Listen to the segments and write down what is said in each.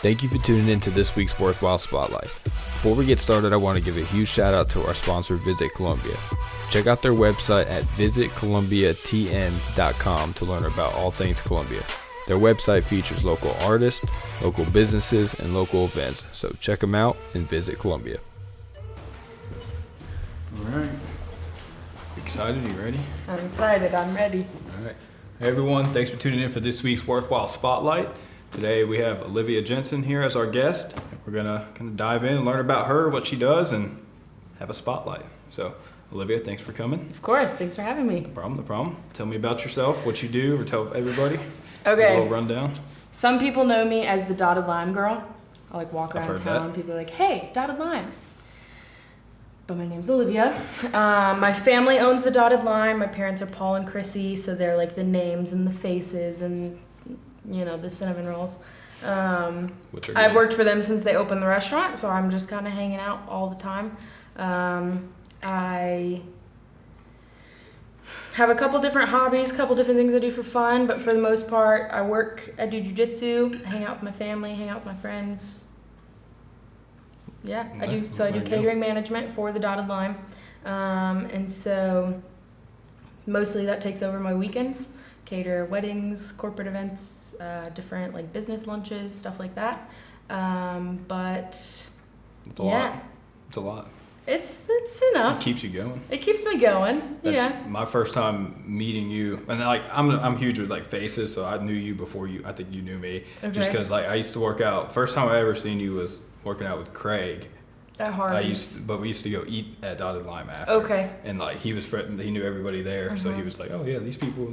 Thank you for tuning in to this week's WorthWhile Spotlight. Before we get started, I want to give a huge shout out to our sponsor, Visit Columbia. Check out their website at visitcolumbiatn.com to learn about all things Columbia. Their website features local artists, local businesses, and local events, so check them out and visit Columbia. All right. Excited? You ready? I'm excited. I'm ready. All right. Hey everyone, thanks for tuning in for this week's WorthWhile Spotlight. Today we have Olivia Jensen here as our guest. We're gonna dive in and learn about her, what she does, and have a spotlight. So, Olivia, thanks for coming. Of course. Thanks for having me. No problem. Tell me about yourself, what you do, or tell everybody. Okay. A little rundown. Some people know me as the Dotted Lime Girl. I walk I've around heard town. that. People are like, "Hey, Dotted Lime." But my name's Olivia. My family owns the Dotted Lime. My parents are Paul and Chrissy, so they're like the names and the faces and the cinnamon rolls. I've worked for them since they opened the restaurant, so I'm just kind of hanging out all the time. I have a couple different hobbies, couple different things I do for fun, but for the most part, I do jiu-jitsu, hang out with my family, hang out with my friends. Yeah, I do catering management for the Dotted Lime. And so mostly that takes over my weekends. Cater weddings, corporate events, different business lunches, stuff like that. But it's a lot. It's a lot. It's enough. It keeps you going. It keeps me going. That's my first time meeting you, and I'm huge with faces, so I knew you before I think you knew me. Okay. Just because I used to work out. First time I ever seen you was working out with Craig. At Harvey's. But we used to go eat at Dotted Lime after. Okay. And he was friend, he knew everybody there, so he was like, "Oh yeah, these people,"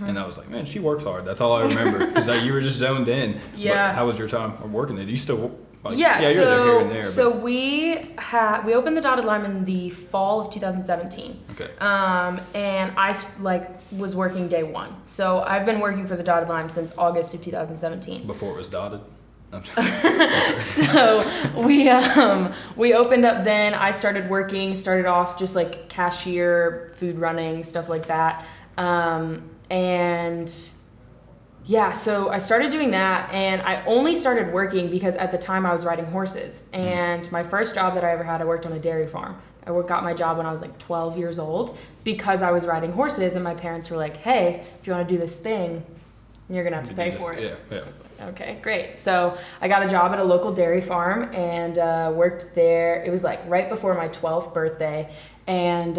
and I was like, "Man, she works hard." That's all I remember because you were just zoned in. Yeah. But how was your time working there? Do you still? Yeah. You're there here and there. So we opened the Dotted Lime in the fall of 2017. Okay. And I was working day one. So I've been working for the Dotted Lime since August of 2017. Before it was dotted. So we opened up then. I started off just cashier, food running, stuff like that. And yeah, so I started doing that, and I only started working because at the time I was riding horses. And my first job that I ever had, I worked on a dairy farm. I got my job when I was 12 years old because I was riding horses, and my parents were like, "Hey, if you want to do this thing, you're gonna have to pay for it." Yeah. Okay, great. So I got a job at a local dairy farm and worked there. It was right before my 12th birthday, and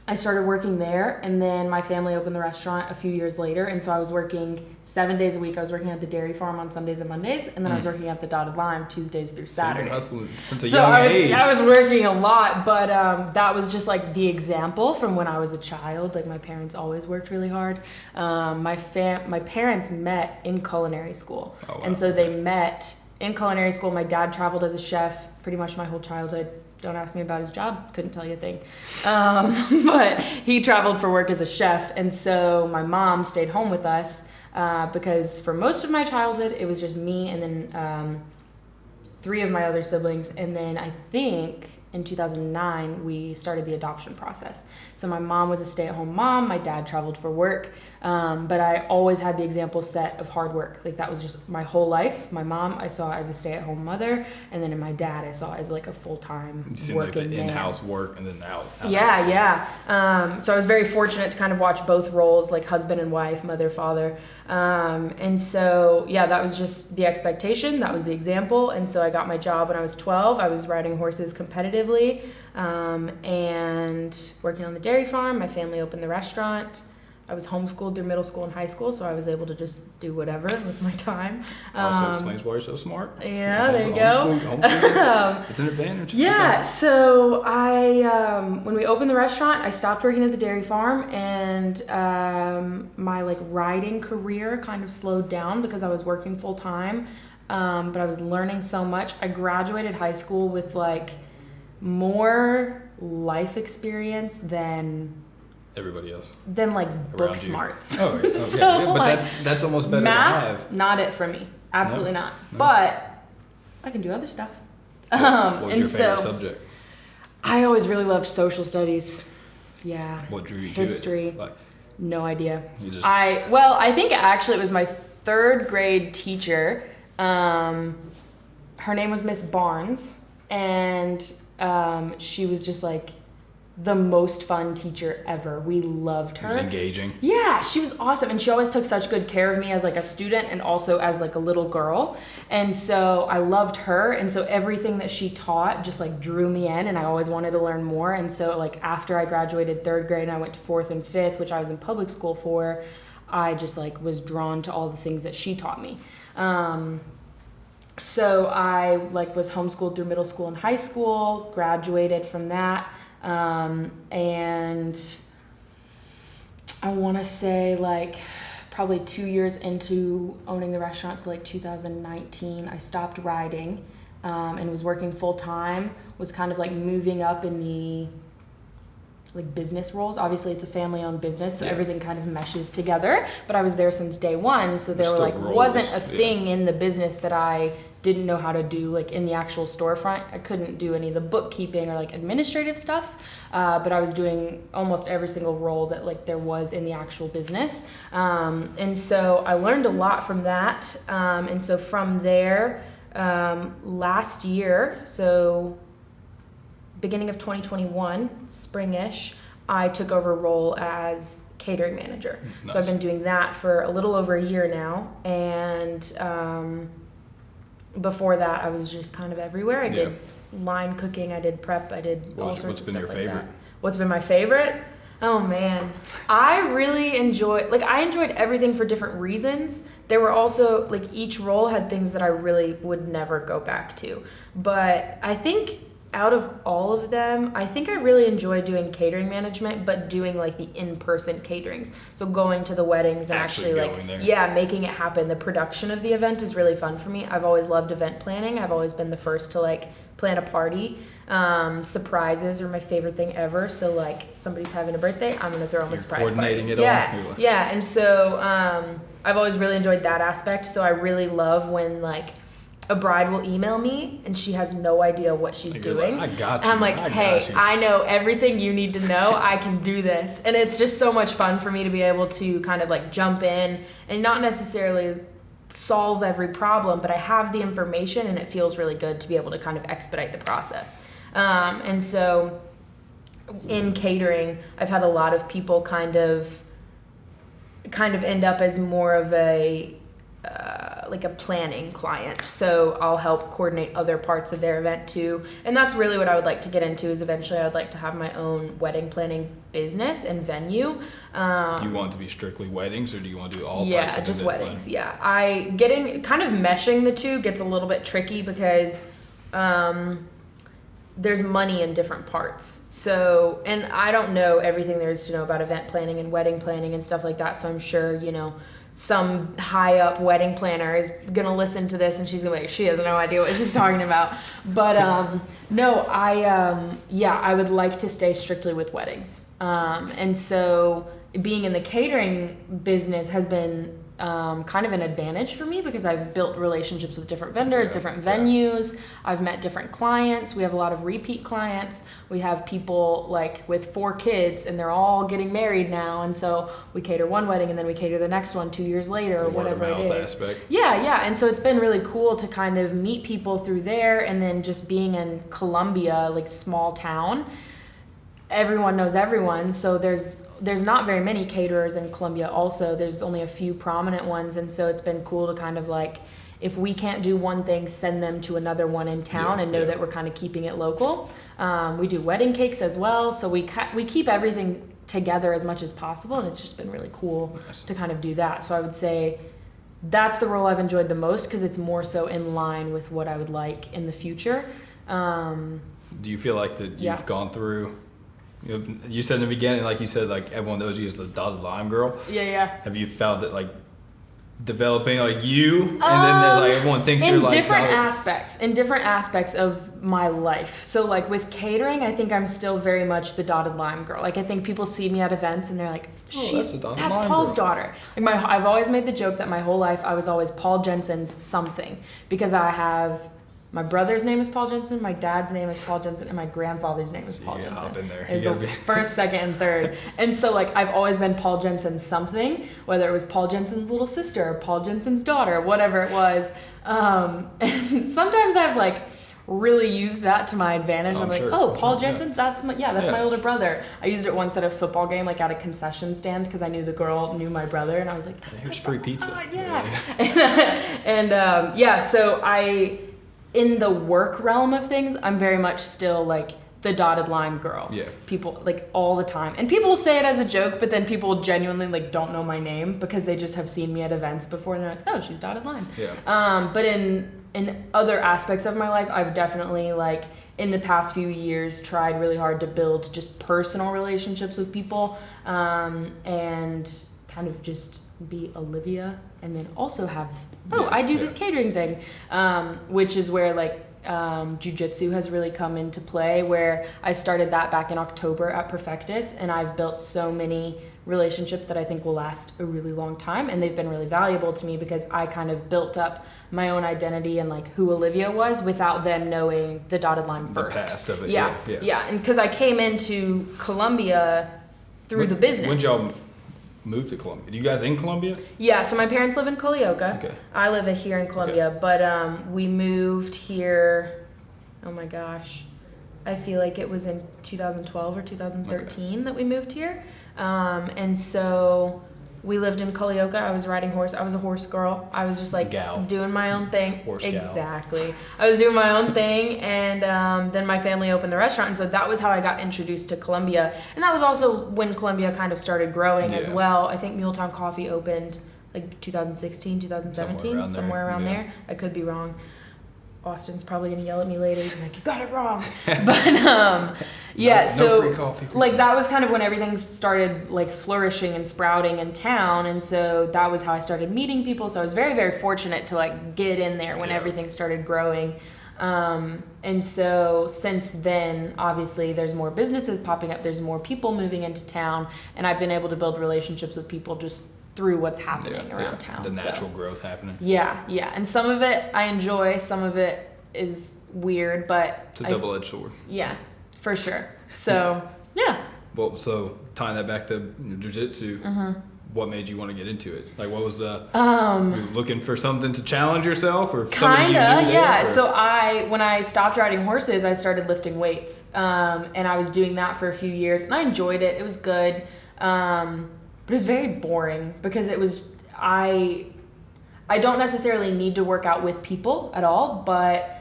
I started working there, and then my family opened the restaurant a few years later, and so I was working 7 days a week. I was working at the dairy farm on Sundays and Mondays, and then I was working at the Dotted Lime Tuesdays through Saturdays. Since a young age. I was working a lot, but that was just the example from when I was a child. My parents always worked really hard. My parents met in culinary school, oh, wow. And so they met in culinary school. My dad traveled as a chef pretty much my whole childhood. Don't ask me about his job. Couldn't tell you a thing. But he traveled for work as a chef. And so my mom stayed home with us because for most of my childhood, it was just me and then 3 of my other siblings. And then I think in 2009, we started the adoption process. So my mom was a stay-at-home mom. My dad traveled for work. But I always had the example set of hard work. That was just my whole life. My mom, I saw as a stay-at-home mother. And then in my dad, I saw as a full-time working the in-house man. work and then out. Yeah. So I was very fortunate to kind of watch both roles, husband and wife, mother, father. And so, yeah, that was just the expectation. That was the example. And so I got my job when I was 12. I was riding horses competitively and working on the dairy farm. My family opened the restaurant. I was homeschooled through middle school and high school, so I was able to just do whatever with my time. Also explains why you're so smart. Yeah, there you go. It's an advantage. Yeah, so when we opened the restaurant, I stopped working at the dairy farm, and my riding career kind of slowed down because I was working full time, but I was learning so much. I graduated high school with more life experience than everybody else. Than book smarts. Oh, okay. So, yeah, but that's almost better math, to have. Not it for me. Absolutely not. No. But I can do other stuff. What was your favorite subject? I always really loved social studies. Yeah. What drew you to history. it? No idea. You just... I think actually it was my 3rd grade teacher Her name was Miss Barnes, and she was just like the most fun teacher ever. We loved her. She was engaging. Yeah, she was awesome, and she always took such good care of me as like a student and also as like a little girl. And so I loved her, and so everything that she taught just like drew me in, and I always wanted to learn more. And so like after I graduated 3rd grade and I went to 4th and 5th, which I was in public school for, I just like was drawn to all the things that she taught me. So I like was homeschooled through middle school and high school, graduated from that. And I want to say like probably 2 years into owning the restaurant, so like 2019, I stopped riding, and was working full time, was kind of like moving up in the like business roles. Obviously it's a family owned business, so everything kind of meshes together, but I was there since day one. So there were like wasn't a thing in the business that I didn't know how to do, like in the actual storefront. I couldn't do any of the bookkeeping or like administrative stuff, but I was doing almost every single role that like there was in the actual business. And so I learned a lot from that. And so from there, last year, so beginning of 2021, springish, I took over a role as catering manager. Nice. So I've been doing that for a little over a year now. And before that, I was just kind of everywhere. I did line cooking, I did prep, I did all sorts of stuff like that. What's been your favorite? What's been my favorite? Oh man, I really I enjoyed everything for different reasons. There were also, like each role had things that I really would never go back to. But I think out of all of them, I think I really enjoy doing catering management, but doing like the in-person caterings. So going to the weddings and actually like, making it happen. The production of the event is really fun for me. I've always loved event planning. I've always been the first to like plan a party. Surprises are my favorite thing ever. So like somebody's having a birthday, I'm gonna throw them a surprise coordinating party. It all. Yeah. And so I've always really enjoyed that aspect. So I really love when like a bride will email me and she has no idea what she's doing. I got you. And I'm like, hey, I know everything you need to know. I can do this. And it's just so much fun for me to be able to kind of like jump in and not necessarily solve every problem, but I have the information and it feels really good to be able to kind of expedite the process. And so in catering, I've had a lot of people kind of end up as more of a like a planning client. So I'll help coordinate other parts of their event too. And that's really what I would like to get into, is eventually I would like to have my own wedding planning business and venue. Do you want it to be strictly weddings, or do you want to do all types of Yeah, just weddings. Yeah. Kind of meshing the two gets a little bit tricky because there's money in different parts. So, and I don't know everything there is to know about event planning and wedding planning and stuff like that. So I'm sure, some high up wedding planner is going to listen to this and she's going to be like, she has no idea what she's talking about. But no, I would like to stay strictly with weddings. And so being in the catering business has been kind of an advantage for me because I've built relationships with different vendors, different venues. I've met different clients. We have a lot of repeat clients. We have people like with 4 kids and they're all getting married now. And so we cater one wedding and then we cater the next one 2 years later or whatever it is. Aspect. Yeah. And so it's been really cool to kind of meet people through there. And then just being in Columbia, like small town, everyone knows everyone. So there's not very many caterers in Columbia also. There's only a few prominent ones. And so it's been cool to kind of like, if we can't do one thing, send them to another one in town and know that we're kind of keeping it local. We do wedding cakes as well. So we keep everything together as much as possible. And it's just been really cool to kind of do that. So I would say that's the role I've enjoyed the most because it's more so in line with what I would like in the future. Do you feel like that you've gone through... You said in the beginning, like you said, like everyone knows you as the dotted line girl. Yeah. Have you found it like developing like you, and then like everyone thinks you're like in different aspects of my life. So like with catering, I think I'm still very much the dotted line girl. Like I think people see me at events and they're like, that's Paul's daughter. Like I've always made the joke that my whole life I was always Paul Jensen's something because I have My brother's name is Paul Jensen, my dad's name is Paul Jensen, and my grandfather's name is Paul Jensen. Hop in there. It was the first, second, and third. And so, like, I've always been Paul Jensen something, whether it was Paul Jensen's little sister or Paul Jensen's daughter, whatever it was. And sometimes I've, like, really used that to my advantage. I'm like, sure. oh, Paul Jensen's, that's my older brother. I used it once at a football game, like at a concession stand, because I knew the girl knew my brother, and I was like, that's here's free pizza. Yeah. So in the work realm of things, I'm very much still like the dotted line girl. Yeah. People like all the time. And people will say it as a joke, but then people genuinely like don't know my name because they just have seen me at events before and they're like, oh, she's dotted line. Yeah. But in other aspects of my life, I've definitely like in the past few years tried really hard to build just personal relationships with people, and kind of just be Olivia, and then also have I do this catering thing, which is where like jiu-jitsu has really come into play, where I started that back in October at Perfectus, and I've built so many relationships that I think will last a really long time, and they've been really valuable to me because I kind of built up my own identity and like who Olivia was without them knowing the dotted line first. The past of it. Yeah. And because I came into Columbia through the business. When did y'all move to Columbia? Are you guys in Columbia? Yeah, so my parents live in Colioca. Okay. I live here in Columbia, but we moved here, oh my gosh, I feel like it was in 2012 or 2013 that we moved here. And so we lived in Colioca. I was riding horse. I was a horse girl. I was just like doing my own thing. Horse exactly. I was doing my own thing, and then my family opened the restaurant, and so that was how I got introduced to Columbia. And that was also when Columbia kind of started growing as well. I think Muletown Coffee opened like 2016, 2017, somewhere around there. I could be wrong. Austin's probably gonna yell at me later. He's like, you got it wrong. But no free coffee like that was kind of when everything started like flourishing and sprouting in town, and so that was how I started meeting people. So I was very, very fortunate to like get in there when everything started growing. And so since then, obviously, there's more businesses popping up. There's more people moving into town, and I've been able to build relationships with people just through what's happening around town. The natural growth happening. Yeah. And some of it I enjoy, some of it is weird, but it's a double-edged sword. Yeah, for sure. So, yeah. Well, so tying that back to jiu-jitsu, what made you want to get into it? Like, what was the, you looking for something to challenge yourself, or kinda, yeah. So when I stopped riding horses, I started lifting weights, and I was doing that for a few years, and I enjoyed it. It was good. But it was very boring because it was, I don't necessarily need to work out with people at all, but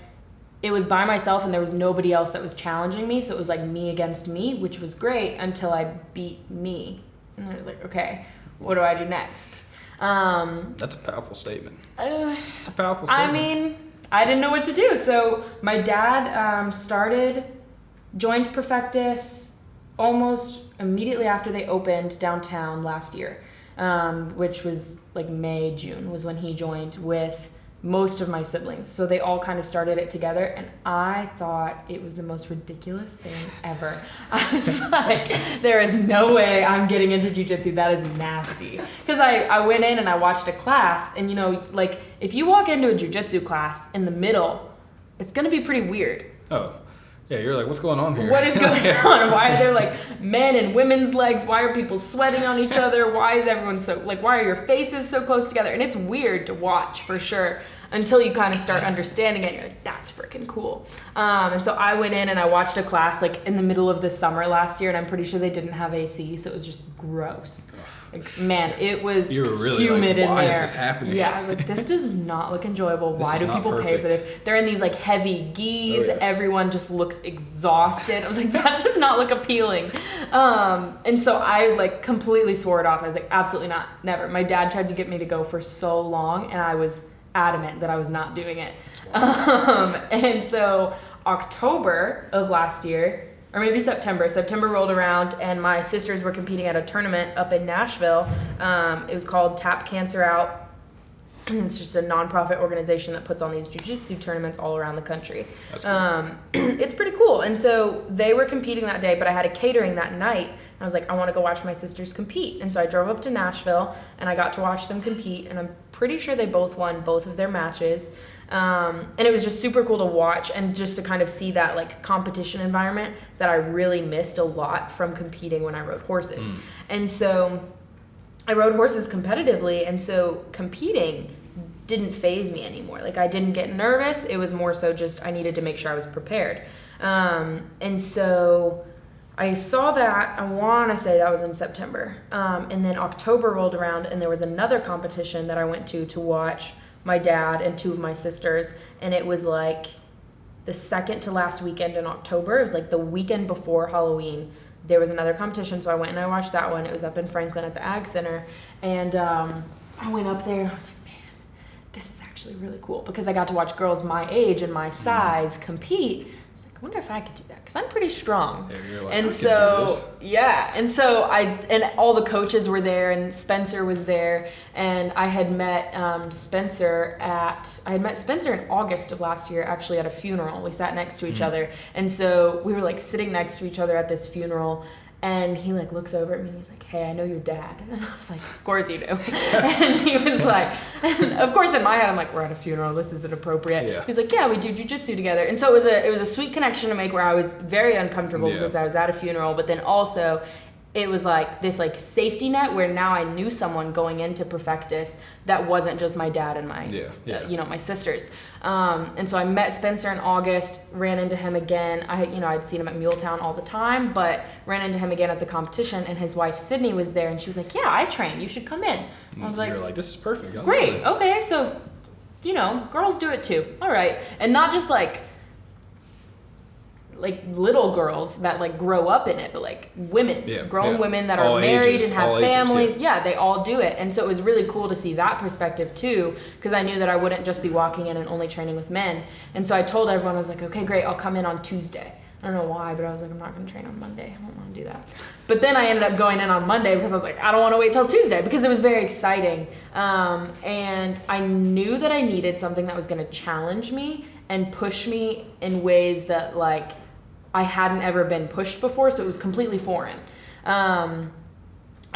it was by myself and there was nobody else that was challenging me. So it was like me against me, which was great until I beat me. And I was like, okay, what do I do next? That's a powerful statement. It's a powerful statement. I mean, I didn't know what to do. So my dad joined Perfectus almost immediately after they opened downtown last year, which was like May, June was when he joined with most of my siblings. So they all kind of started it together, and I thought it was the most ridiculous thing ever. I was like, there is no way I'm getting into jiu-jitsu. That is nasty. Because I went in and I watched a class, and like if you walk into a jiu-jitsu class in the middle, it's going to be pretty weird. Oh. Yeah, you're like, what's going on here? What is going on? Why are there like men and women's legs? Why are people sweating on each other? Why is everyone why are your faces so close together? And it's weird to watch for sure until you kind of start understanding it. And you're like, that's freaking cool. And so I went in and I watched a class like in the middle of the summer last year, and I'm pretty sure they didn't have AC, so it was just gross. Like, man, it was really humid in there. Why is this happening? Yeah, I was like, this does not look enjoyable. Why do people pay for this? They're in these like heavy gis. Everyone just looks exhausted. I was like, that does not look appealing. And so I like completely swore it off. I was like, absolutely not, never. My dad tried to get me to go for so long, and I was adamant that I was not doing it. And so October of last year, or maybe September rolled around, and my sisters were competing at a tournament up in Nashville. It was called Tap Cancer Out. It's just a nonprofit organization that puts on these jiu-jitsu tournaments all around the country. That's cool. It's pretty cool. And so they were competing that day, but I had a catering that night. I was like, I want to go watch my sisters compete. And so I drove up to Nashville and I got to watch them compete, and I'm pretty sure they both won both of their matches. And it was just super cool to watch and just to kind of see that like competition environment that I really missed a lot from competing when I rode horses. And so I rode horses competitively, and so competing didn't faze me anymore. Like, I didn't get nervous. It was more so just I needed to make sure I was prepared. And so I saw that, I want to say that was in September. And then October rolled around, and there was another competition that I went to watch my dad and two of my sisters. And it was like the second to last weekend in October. It was like the weekend before Halloween. There was another competition, so I went and I watched that one. It was up in Franklin at the Ag Center. And I went up there, and I was like, man, this is actually really cool, because I got to watch girls my age and my size compete. I was like, I wonder if I could do that, because I'm pretty strong. Yeah, you're like, and I so, could do this. yeah, and so and all the coaches were there, and Spencer was there, and I had met Spencer in August of last year, actually, at a funeral. We sat next to each other, and so we were like sitting next to each other at this funeral. And he like looks over at me and he's like, hey, I know your dad. And I was like, of course you do. And he was like, and of course in my head, I'm like, we're at a funeral, this isn't appropriate. Yeah. He's like, yeah, we do jujitsu together. And so it was a sweet connection to make, where I was very uncomfortable because I was at a funeral, but then also it was like this like safety net where now I knew someone going into Perfectus that wasn't just my dad and my my sisters. And so I met Spencer in August, ran into him again. I'd seen him at Muletown all the time, but ran into him again at the competition, and his wife Sydney was there, and she was like, yeah, I train, you should come in. I was like, you're like, this is perfect. Great, okay, so girls do it too. All right. And not just like little girls that like grow up in it, but like women, grown women that are married and have families. They all do it. And so it was really cool to see that perspective too, because I knew that I wouldn't just be walking in and only training with men. And so I told everyone, I was like, okay, great, I'll come in on Tuesday. I don't know why, but I was like, I'm not going to train on Monday. I don't want to do that. But then I ended up going in on Monday because I was like, I don't want to wait till Tuesday, because it was very exciting. And I knew that I needed something that was going to challenge me and push me in ways that like I hadn't ever been pushed before, so it was completely foreign. And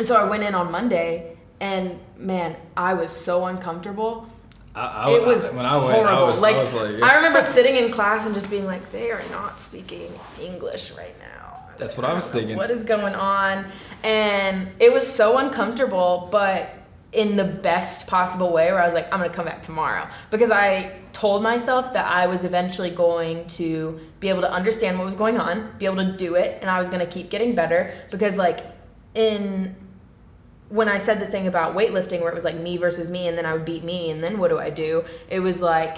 so I went in on Monday, and man, I was so uncomfortable. It was horrible. I was like, I remember sitting in class and just being like, they are not speaking English right now. That's what I was thinking. What is going on? And it was so uncomfortable, but in the best possible way, where I was like, I'm going to come back tomorrow, because I told myself that I was eventually going to be able to understand what was going on, be able to do it, and I was going to keep getting better, because like when I said the thing about weightlifting where it was like me versus me, and then I would beat me, and then what do I do? It was like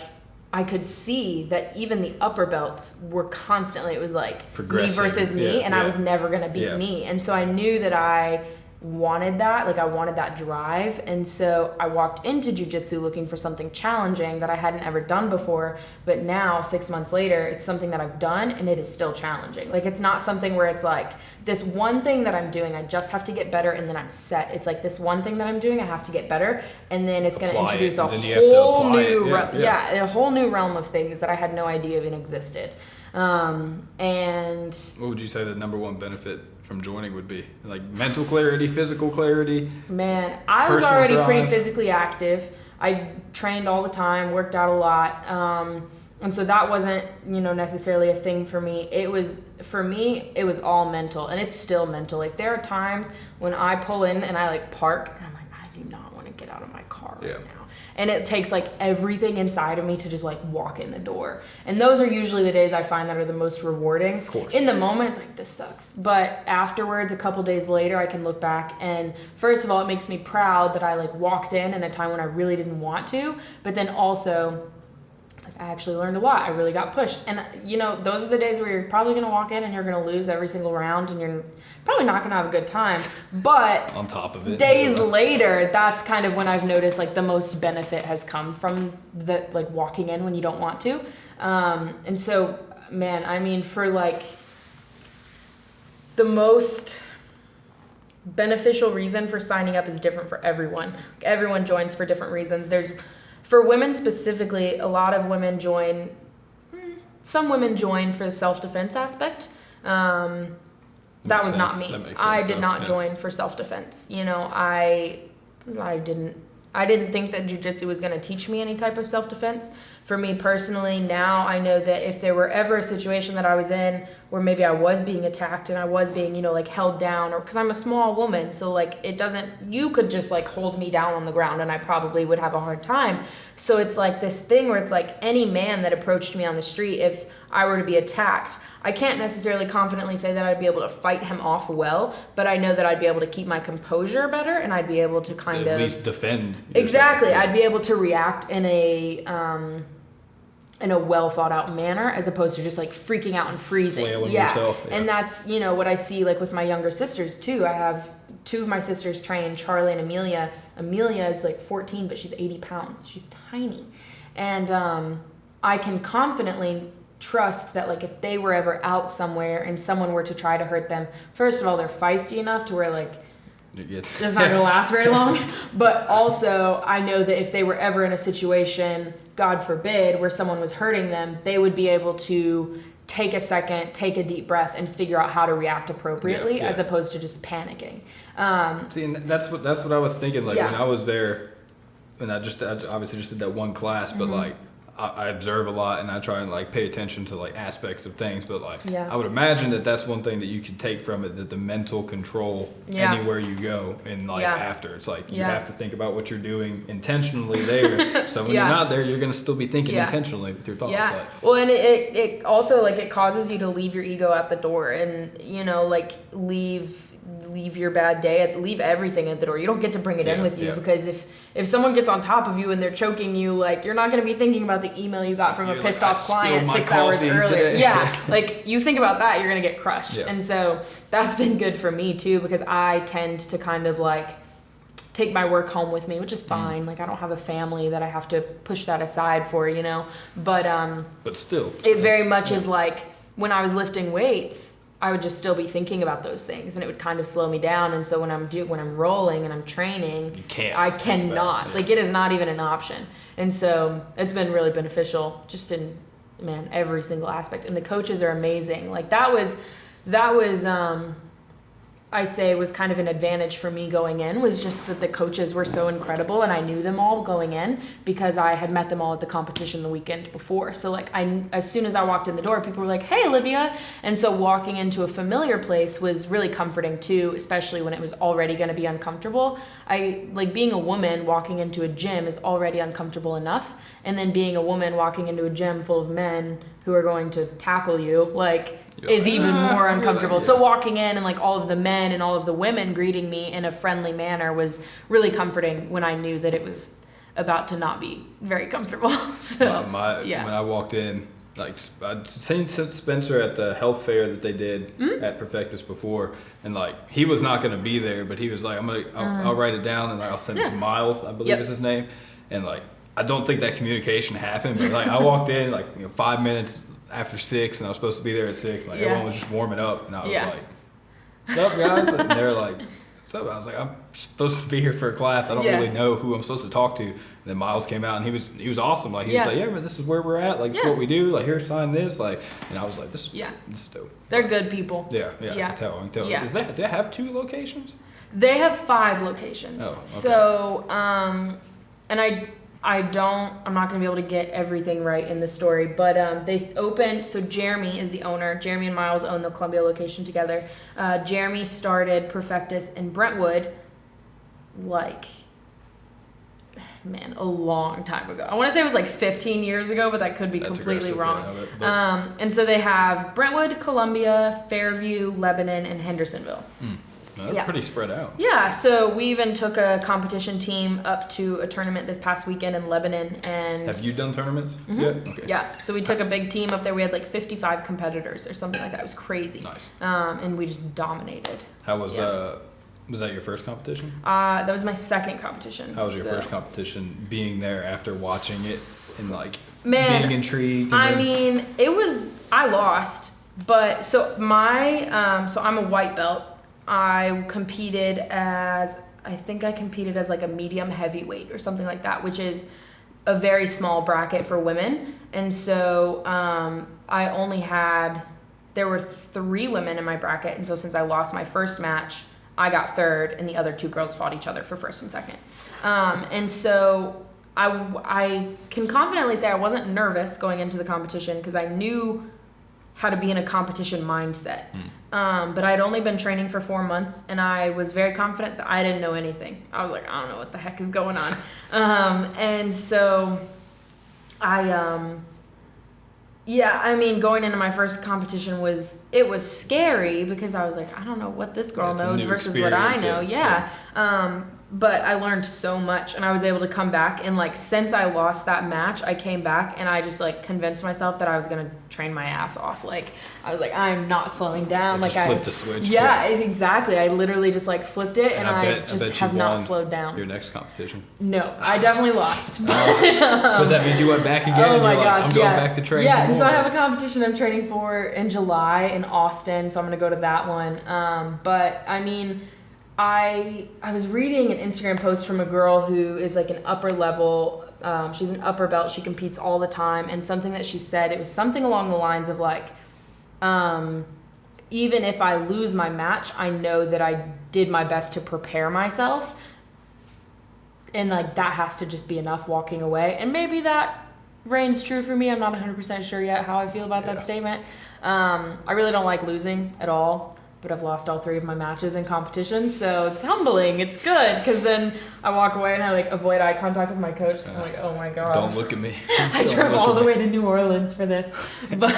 I could see that even the upper belts were constantly, it was like me versus me, and I was never going to beat me. And so I knew that I wanted that, like I wanted that drive. And so I walked into jiu-jitsu looking for something challenging that I hadn't ever done before, but now 6 months later it's something that I've done, and it is still challenging. Like, it's not something where it's like this one thing that I'm doing, I just have to get better and then I'm set. It's like this one thing that I'm doing, I have to get better, and then it's going to introduce a whole new a whole new realm of things that I had no idea even existed. And what would you say the number one benefit from joining would be? Like mental clarity, physical clarity? Man, I was already pretty physically active. I trained all the time, worked out a lot. And so that wasn't, necessarily a thing for me. It was all mental, and it's still mental. Like, there are times when I pull in and I like park, and I'm like, I do not want to get out of my car right now. And it takes like everything inside of me to just like walk in the door. And those are usually the days I find that are the most rewarding. Of course. In the moment, it's like, this sucks. But afterwards, a couple days later, I can look back, and first of all, it makes me proud that I like walked in a time when I really didn't want to. But then also, it's like, I actually learned a lot. I really got pushed. And those are the days where you're probably going to walk in and you're going to lose every single round, and you're probably not going to have a good time. But on top of it, days later, that's kind of when I've noticed like the most benefit has come from the like walking in when you don't want to. And so, man, I mean, for like the most beneficial reason for signing up is different for everyone. Like, everyone joins for different reasons. For women specifically, a lot of women join, some women join for the self-defense aspect. That was not That me. makes sense, I did though. not Yeah. join for self-defense. You know, I didn't think that jiu-jitsu was going to teach me any type of self-defense. For me personally, now I know that if there were ever a situation that I was in where maybe I was being attacked and I was being, you know, like held down, or because I'm a small woman, so like you could just like hold me down on the ground and I probably would have a hard time. So it's like this thing where it's like any man that approached me on the street, if I were to be attacked, I can't necessarily confidently say that I'd be able to fight him off well, but I know that I'd be able to keep my composure better, and I'd be able to kind of at least defend yourself. exactly. Yeah. I'd be able to react in a well thought out manner, as opposed to just like freaking out and freezing. Flailing yourself, yeah. And that's, you know, what I see like with my younger sisters too. I have two of my sisters train, Charlie and Amelia. Amelia is like 14, but she's 80 pounds. She's tiny. And I can confidently trust that like if they were ever out somewhere and someone were to try to hurt them, first of all, they're feisty enough to where like it's not going to last very long. But also, I know that if they were ever in a situation, God forbid, where someone was hurting them, they would be able to take a second, take a deep breath, and figure out how to react appropriately, as opposed to just panicking. See, and that's what I was thinking. Like Yeah. when I was there, and I obviously just did that one class, but like I observe a lot and I try and like pay attention to like aspects of things. But like I would imagine that that's one thing that you could take from it, that the mental control anywhere you go in life after. It's like you have to think about what you're doing intentionally there. So when you're not there, you're gonna still be thinking intentionally with your thoughts. Yeah. Like, Well, and it also like it causes you to leave your ego at the door, and you know, like leave your bad day, leave everything at the door. You don't get to bring it in with you, because if someone gets on top of you and they're choking you, like you're not going to be thinking about the email you got from a pissed off client 6 hours earlier. Today. Yeah, like you think about that, you're going to get crushed. Yeah. And so that's been good for me too, because I tend to kind of like take my work home with me, which is fine. Like I don't have a family that I have to push that aside for, you know. But still, it very much is like when I was lifting weights, I would just still be thinking about those things, and it would kind of slow me down. And so when I'm rolling and I'm training, I cannot. Yeah. Like it is not even an option. And so it's been really beneficial, just in every single aspect. And the coaches are amazing. Like that was I say was kind of an advantage for me going in, was just that the coaches were so incredible, and I knew them all going in because I had met them all at the competition the weekend before. So like as soon as I walked in the door, people were like, "Hey, Olivia." And so walking into a familiar place was really comforting too, especially when it was already going to be uncomfortable. I like being a woman walking into a gym is already uncomfortable enough, and then being a woman walking into a gym full of men who are going to tackle you, like is even more uncomfortable. So walking in and like all of the men and all of the women greeting me in a friendly manner was really comforting when I knew that it was about to not be very comfortable. So when I walked in, like I'd seen Spencer at the health fair that they did at Perfectus before, and like he was not going to be there, but he was like, I'll write it down and I'll send it to Miles, I believe is his name, and like I don't think that communication happened, but like I walked in like 5 minutes after 6, and I was supposed to be there at 6. Like everyone was just warming up, and I was like, "What's up, guys?" And they're like, "What's up?" I was like, "I'm supposed to be here for a class. I don't really know who I'm supposed to talk to." And then Miles came out, and he was awesome. Like he was like, "Yeah, but this is where we're at. Like this is what we do. Like here, sign this." Like, and I was like, "This is dope." They're good people. Yeah. I can tell. Yeah. Do they have 2 locations? They have 5 locations. Oh, okay. So, and I'm not going to be able to get everything right in the story, but they opened, so Jeremy is the owner. Jeremy and Miles own the Columbia location together. Jeremy started Perfectus in Brentwood a long time ago. I want to say it was like 15 years ago, but that could be completely wrong. And so they have Brentwood, Columbia, Fairview, Lebanon, and Hendersonville. That's pretty spread out. Yeah, so we even took a competition team up to a tournament this past weekend in Lebanon. And have you done tournaments yet? Okay. Yeah, so we took a big team up there. We had like 55 competitors or something like that. It was crazy. Nice. And we just dominated. How was that your first competition? That was my second competition. How was your first competition, being there after watching it and like being intrigued? I lost, but so I'm a white belt. I competed as like a medium heavyweight or something like that, which is a very small bracket for women. And so there were 3 women in my bracket, and so since I lost my first match, I got third, and the other 2 girls fought each other for first and second. And so I can confidently say I wasn't nervous going into the competition because I knew how to be in a competition mindset. But I'd only been training for 4 months, and I was very confident that I didn't know anything. I was like, I don't know what the heck is going on. And so going into my first competition was scary because I was like, I don't know what this girl knows versus what I know. But I learned so much, and I was able to come back, and like since I lost that match, I came back and I just like convinced myself that I was gonna train my ass off. Like I was like, I'm not slowing down. Like I flipped the switch. Yeah, exactly. I literally just like flipped it, and I just have not slowed down. Your next competition? No, I definitely lost. But that means you went back again. Oh my gosh, I'm going back to train. Yeah, and so I have a competition I'm training for in July in Austin, so I'm gonna go to that one. But I mean, I was reading an Instagram post from a girl who is like an upper level, she's an upper belt, she competes all the time, and something that she said, it was something along the lines of like, even if I lose my match, I know that I did my best to prepare myself, and like that has to just be enough walking away. And maybe that reigns true for me. I'm not 100% sure yet how I feel about that statement. I really don't like losing at all, but I've lost all 3 of my matches in competition, so it's humbling. It's good, because then I walk away and I like avoid eye contact with my coach, because I'm like, oh my god, don't look at me. I drove all the way to New Orleans for this. But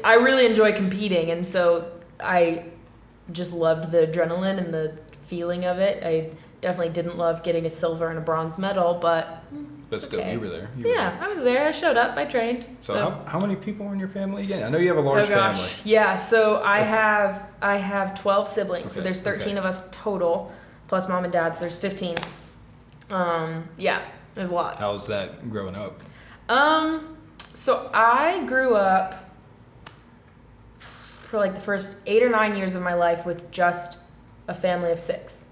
I really enjoy competing, and so I just loved the adrenaline and the feeling of it. I definitely didn't love getting a silver and a bronze medal, but still, okay. You were there. I was there. I showed up. I trained. So how many people are in your family again? I know you have a large family. Yeah, so I have 12 siblings. Okay. So there's 13 of us total, plus mom and dad, so there's 15. There's a lot. How was that growing up? So I grew up for like the first 8 or 9 years of my life with just a family of 6.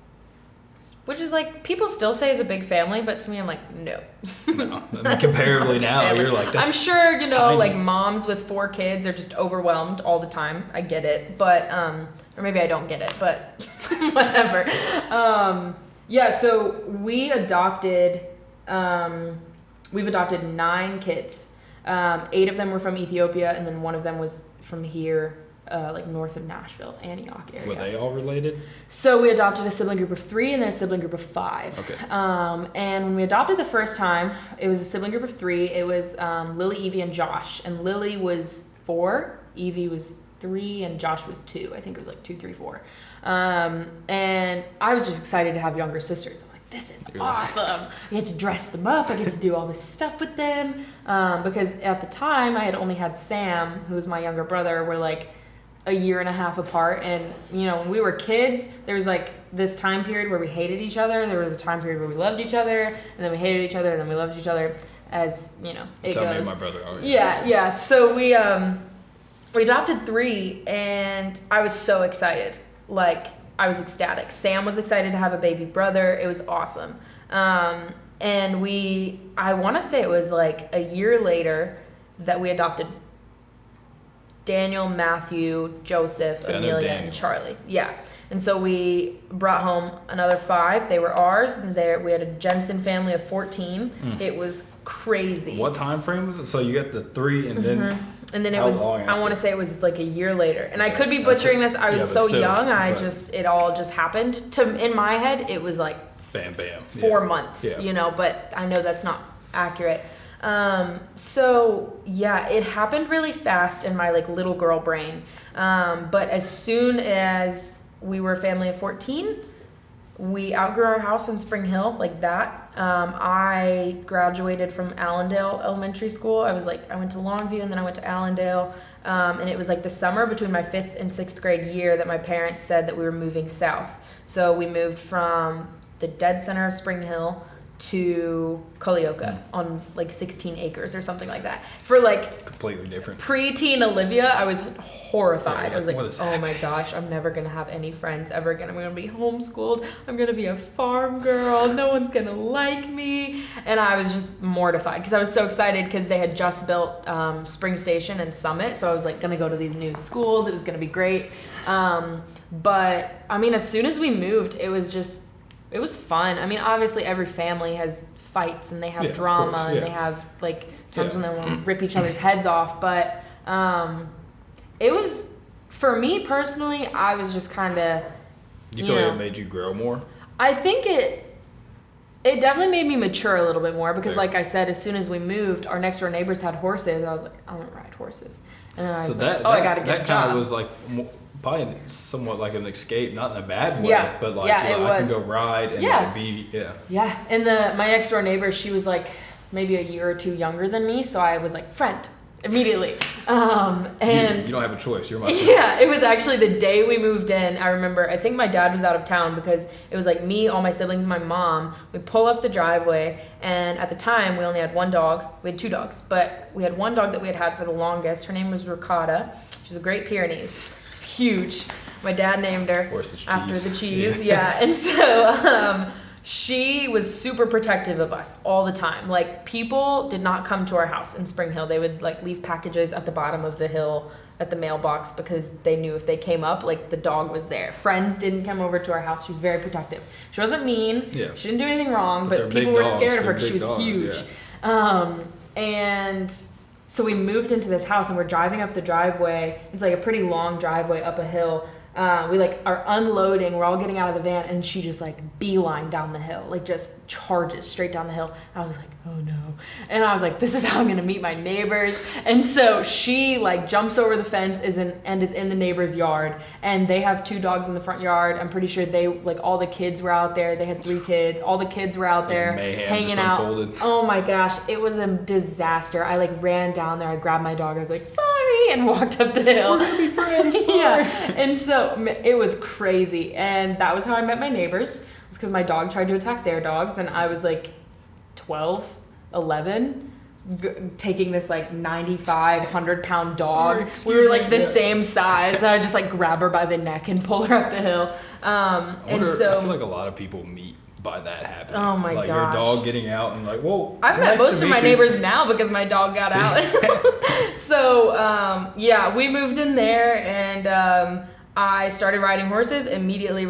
Which is like, people still say is a big family, but to me, I'm like, no. No, I mean, comparatively now, family. You're like, that's I'm sure, tiny. like moms with 4 kids are just overwhelmed all the time. I get it, but, or maybe I don't get it, but whatever. So we've adopted 9 kids. 8 of them were from Ethiopia, and then 1 of them was from here, like north of Nashville, Antioch area. Were they all related? So we adopted a sibling group of 3 and then a sibling group of 5. Okay. And when we adopted the first time, it was a sibling group of 3. It was Lily, Evie, and Josh. And Lily was 4, Evie was 3, and Josh was 2. I think it was like 2, 3, 4. And I was just excited to have younger sisters. I'm like, this is awesome. I get to dress them up. I get to do all this stuff with them. Because at the time, I had only had Sam, who was my younger brother. We're like a year and a half apart, and when we were kids, there was like this time period where we hated each other, there was a time period where we loved each other, and then we hated each other, and then we loved each other, as it goes. Tell me and my brother. So we adopted 3, and I was so excited. Like, I was ecstatic. Sam was excited to have a baby brother. It was awesome. And I want to say it was like a year later that we adopted Daniel, Matthew, Joseph, Amelia, and Charlie. Yeah. And so we brought home another 5. They were ours. And we had a Jensen family of 14. It was crazy. What time frame was it? So you got the 3 and then... And then it was, I want to say it was like a year later. And I could be butchering this. I was so young. It all just happened. In my head, it was like bam, bam. 4 months, but I know that's not accurate. It happened really fast in my like little girl brain. But as soon as we were a family of 14, we outgrew our house in Spring Hill, like that. I graduated from Allendale Elementary School. I went to Longview, and then I went to Allendale. And it was like the summer between my 5th and 6th grade year that my parents said that we were moving south. So we moved from the dead center of Spring Hill to Culleoka on like 16 acres or something like that. For like completely different. Preteen Olivia, I was horrified. Yeah, I was like, what is oh my gosh, I'm never gonna have any friends ever again. I'm gonna be homeschooled. I'm gonna be a farm girl. No one's gonna like me. And I was just mortified because I was so excited because they had just built Spring Station and Summit. So I was like gonna go to these new schools. It was gonna be great. But I mean, as soon as we moved, it was fun. I mean, obviously every family has fights and they have drama and they have like times when they want to rip each other's heads off. But it was, for me personally, I was just kind of, you feel like it made you grow more? I think it definitely made me mature a little bit more because like I said, as soon as we moved, our next door neighbors had horses. I was like, I want to ride horses. And then I was like, I got to get a job. That kind of was like probably somewhat like an escape, not in a bad way, but like it I was. can go ride and like be And my next door neighbor, she was like maybe a year or two younger than me, so I was like friend immediately. And you don't have a choice. You're my friend. Yeah, it was actually the day we moved in. I remember, I think my dad was out of town because it was like me, all my siblings, and my mom. We pull up the driveway, and at the time we only had one dog. We had two dogs, but we had one dog that we had had for the longest. Her name was Ricotta. She's a Great Pyrenees. She's huge. My dad named her after the cheese. Yeah. And so she was super protective of us all the time. Like, people did not come to our house in Spring Hill. They would like leave packages at the bottom of the hill at the mailbox because they knew if they came up, like, the dog was there. Friends didn't come over to our house. She was very protective. She wasn't mean. Yeah. She didn't do anything wrong, but people were scared of her because she was huge. Yeah. And so we moved into this house and we're driving up the driveway. It's like a pretty long driveway up a hill. We like are unloading, we're all getting out of the van, and she just like beeline down the hill, like just charges straight down the hill. I was like, oh no. And I was like, this is how I'm gonna meet my neighbors. And so she like jumps over the fence is in the neighbor's yard, and they have two dogs in the front yard. I'm pretty sure they like all the kids were out there. They had 3 kids. All the kids were out there hanging out. Unfolded. Oh my gosh, it was a disaster. I like ran down there, I grabbed my dog, I was like, sorry, and walked up the hill. We're gonna be friends. Yeah. And so it was crazy, and that was how I met my neighbors. It was because my dog tried to attack their dogs, and I was like 12, 11, taking this like 95, 100-pound dog. We were like the same size. And I would just like grab her by the neck and pull her up the hill. I feel like a lot of people meet by that happening. Oh my gosh. Like your dog getting out and like, whoa. I've met most of my neighbors now because my dog got out. So, we moved in there, and I started riding horses immediately,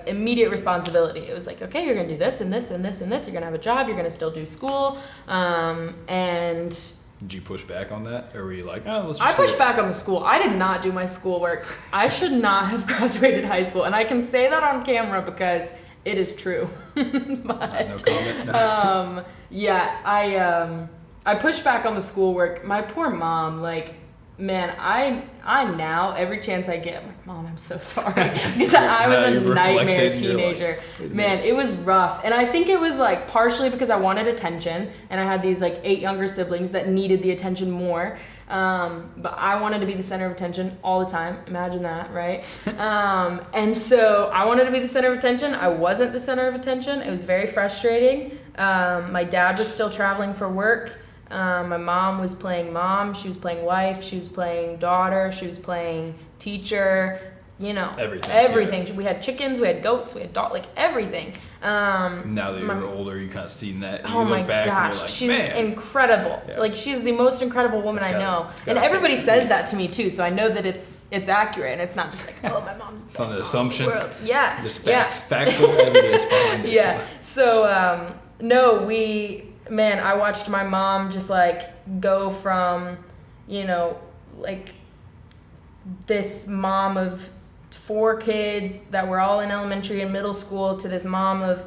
immediate responsibility. It was like, okay, you're going to do this and this and this and this. You're going to have a job. You're going to still do school. And did you push back on that? Or were you like, oh, let's just I pushed back on the school. I did not do my schoolwork. I should not have graduated high school. And I can say that on camera because it is true. But, no comment. No. I pushed back on the schoolwork. My poor mom, like, man, I now, every chance I get, I'm like, Mom, I'm so sorry. Because I was a nightmare teenager. Man, it was rough. And I think it was like partially because I wanted attention, and I had these like 8 younger siblings that needed the attention more. But I wanted to be the center of attention all the time. Imagine that, right? And so I wanted to be the center of attention. I wasn't the center of attention. It was very frustrating. My dad was still traveling for work. My mom was playing mom, she was playing wife, she was playing daughter, she was playing teacher, everything. Yeah. We had chickens, we had goats, we had dogs, like everything. Now that you're older, you kind of seen that. Oh my gosh, like, she's incredible. Yeah. Like, she's the most incredible woman I know. And everybody says that to me too, so I know that it's accurate, and it's not just like, oh, my mom's the best mom in the world. Yeah. There's factual evidence behind it. Yeah. So, I watched my mom just like go from, like this mom of 4 kids that were all in elementary and middle school to this mom of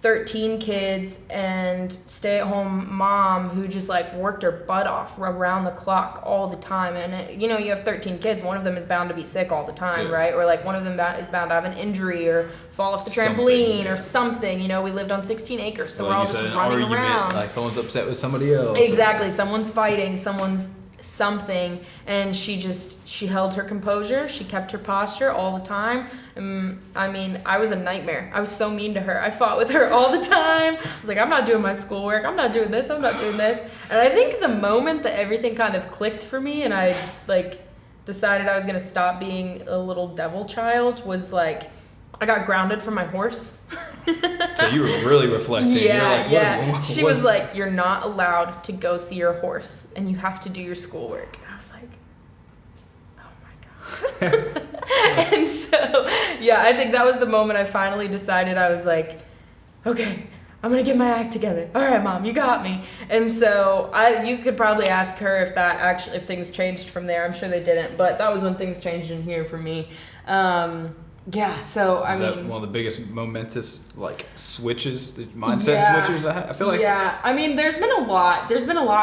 13 kids and stay-at-home mom who just like worked her butt off around the clock all the time. And you have 13 kids, one of them is bound to be sick all the time, right? Or like one of them is bound to have an injury or fall off the trampoline or something. We lived on 16 acres, so we're all just running around. Like someone's upset with somebody else. Exactly. Someone's fighting, someone's something, and she held her composure. She kept her posture all the time. I mean, I was a nightmare. I was so mean to her. I fought with her all the time. I was like, I'm not doing my schoolwork. I'm not doing this. I'm not doing this. And I think the moment that everything kind of clicked for me and I like decided I was going to stop being a little devil child was like, I got grounded from my horse. So you were really reflecting. Yeah, what, she was like, you're not allowed to go see your horse and you have to do your schoolwork. And I was like, oh my God. And so, yeah, I think that was the moment I finally decided. I was like, okay, I'm going to get my act together. All right, Mom, you got me. And so you could probably ask her if things changed from there. I'm sure they didn't, but that was when things changed in here for me. Yeah, so I mean, that one of the biggest momentous like switches, mindset switches I feel like. Yeah, I mean, there's been a lot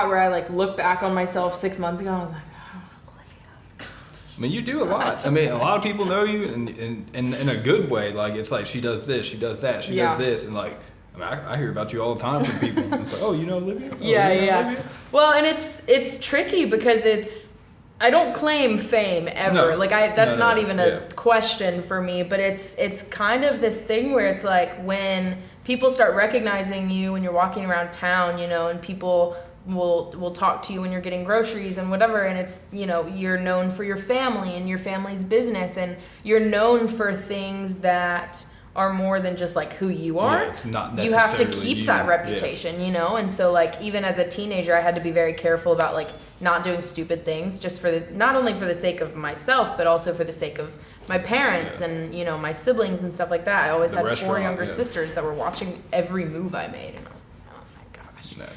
where I like look back on myself 6 months ago and I was like, oh, Olivia. I mean, you do a lot. I mean, a lot of people know you in a good way. Like, it's like she does this, she does that, she does this, and like, I mean, I hear about you all the time from people. It's like, oh, you know Olivia? Oh, yeah. Olivia? Well, and it's tricky because I don't claim fame ever. No. Like that's not even a question for me, but it's kind of this thing where it's like when people start recognizing you when you're walking around town, you know, and people will talk to you when you're getting groceries and whatever, and it's, you know, you're known for your family and your family's business, and you're known for things that are more than just like who you are. Yeah, it's not you have to necessarily keep that reputation, you know? And so like even as a teenager, I had to be very careful about like not doing stupid things just not only for the sake of myself, but also for the sake of my parents and, you know, my siblings and stuff like that. I always had 4 younger sisters that were watching every move I made, and I was like, oh my gosh. No.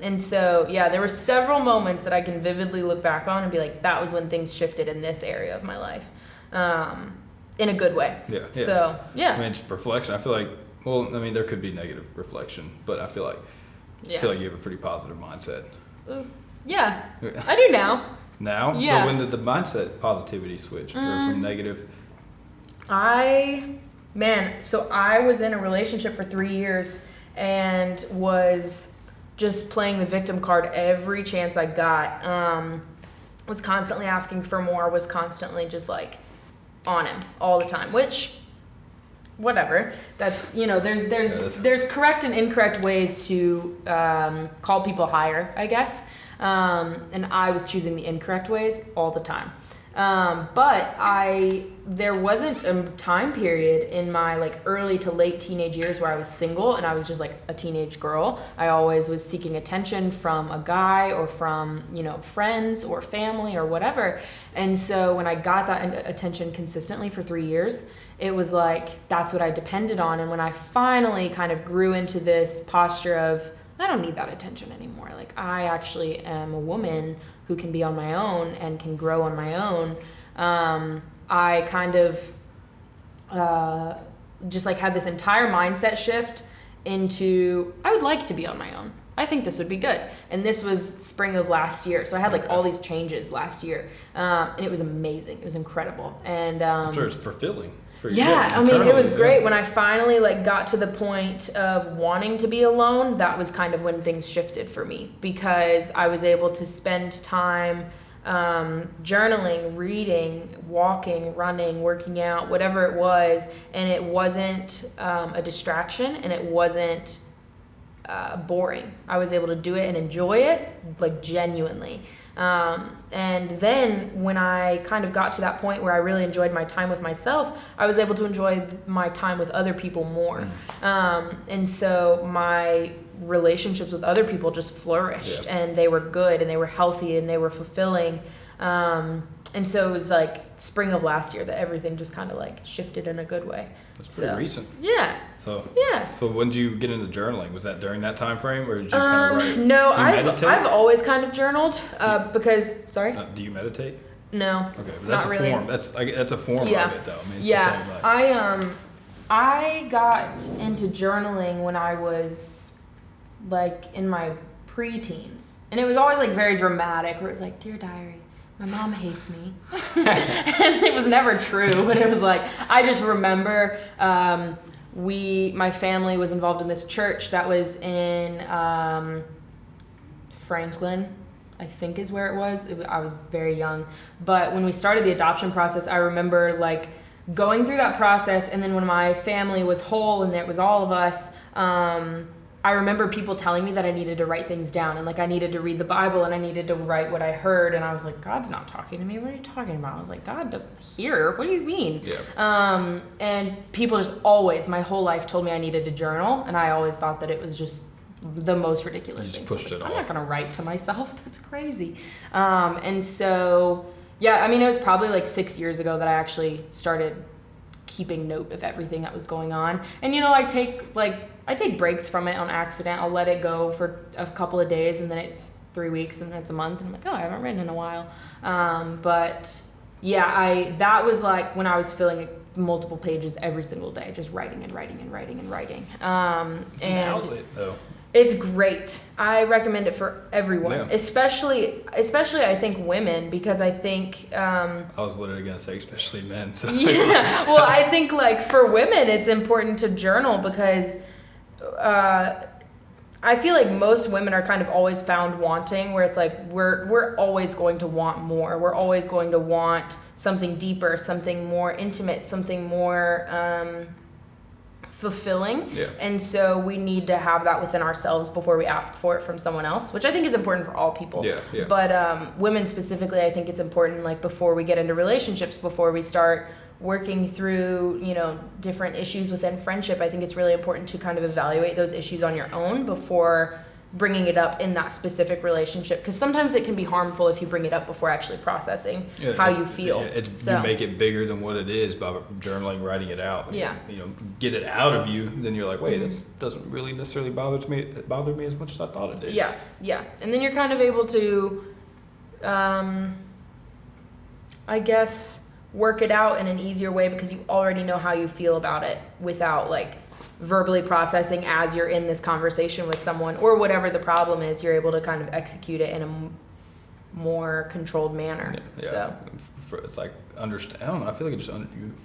And so, yeah, there were several moments that I can vividly look back on and be like, that was when things shifted in this area of my life. In a good way. Yeah. So, yeah. I mean, it's reflection. I feel like, well, I mean, there could be negative reflection, but I feel like you have a pretty positive mindset. Yeah, I do now. Now? Yeah. So when did the mindset positivity switch? Or from negative? So I was in a relationship for 3 years and was just playing the victim card every chance I got. Was constantly asking for more, was constantly just like on him all the time, which whatever. That's, you know, there's correct and incorrect ways to call people higher, I guess. And I was choosing the incorrect ways all the time. But there wasn't a time period in my like early to late teenage years where I was single and I was just like a teenage girl. I always was seeking attention from a guy or from, you know, friends or family or whatever. And so when I got that attention consistently for 3 years, it was like, that's what I depended on. And when I finally kind of grew into this posture of, I don't need that attention anymore. Like, I actually am a woman who can be on my own and can grow on my own. I kind of just like had this entire mindset shift into, I would like to be on my own. I think this would be good. And this was spring of last year. So I had like all these changes last year. And it was amazing. It was incredible. And I'm sure it's fulfilling. Yeah, I mean, it was great. When I finally like got to the point of wanting to be alone, that was kind of when things shifted for me, because I was able to spend time journaling, reading, walking, running, working out, whatever it was, and it wasn't a distraction and it wasn't boring. I was able to do it and enjoy it, like, genuinely. And then when I kind of got to that point where I really enjoyed my time with myself, I was able to enjoy my time with other people more. And so my relationships with other people just flourished, and they were good and they were healthy and they were fulfilling. And so it was like spring of last year that everything just kind of like shifted in a good way. That's pretty recent. Yeah. So when did you get into journaling? Was that during that time frame, or did you kind of write? No, I've always kind of journaled because do you meditate? No. Okay, but that's not a really. form. That's a form of it, though. I mean, it's yeah. the same, like, I got into journaling when I was like in my preteens, and it was always like very dramatic, where it was like, "Dear Diary, my mom hates me." And it was never true, but it was like, I just remember my family was involved in this church that was in Franklin, I think is where it was. I was very young. But when we started the adoption process, I remember like going through that process, and then when my family was whole and it was all of us, I remember people telling me that I needed to write things down, and like I needed to read the Bible, and I needed to write what I heard, and I was like, God's not talking to me. What are you talking about? I was like, God doesn't hear. What do you mean? Yeah. And people just always, my whole life, told me I needed to journal, and I always thought that it was just the most ridiculous thing. Pushed it off. I'm not gonna write to myself. That's crazy. And so, yeah, I mean, it was probably like 6 years ago that I actually started keeping note of everything that was going on. And you know, I take breaks from it on accident. I'll let it go for a couple of days, and then it's 3 weeks, and then it's a month, and I'm like, oh, I haven't written in a while. But yeah, that was like when I was filling multiple pages every single day, just writing and writing and writing and writing. It's an outlet, though. It's great. I recommend it for everyone, Yeah. especially I think women, because I think I was literally gonna say especially men. So yeah. Well, I think like for women, it's important to journal because I feel like most women are kind of always found wanting, where it's like we're always going to want more. We're always going to want something deeper, something more intimate, something more fulfilling. Yeah. And so we need to have that within ourselves before we ask for it from someone else, which I think is important for all people. Yeah. But women specifically, I think it's important, like before we get into relationships, before we start working through, you know, different issues within friendship, I think it's really important to kind of evaluate those issues on your own before bringing it up in that specific relationship, because sometimes it can be harmful if you bring it up before actually processing how you feel. You make it bigger than what it is by journaling, writing it out. Yeah. You know, get it out of you, then you're like, wait, this doesn't really necessarily bother me as much as I thought it did. Yeah, and then you're kind of able to, I guess, work it out in an easier way because you already know how you feel about it without like verbally processing as you're in this conversation with someone, or whatever the problem is, you're able to kind of execute it in a more controlled manner. Yeah. So it's like understand. I don't know. I feel like it just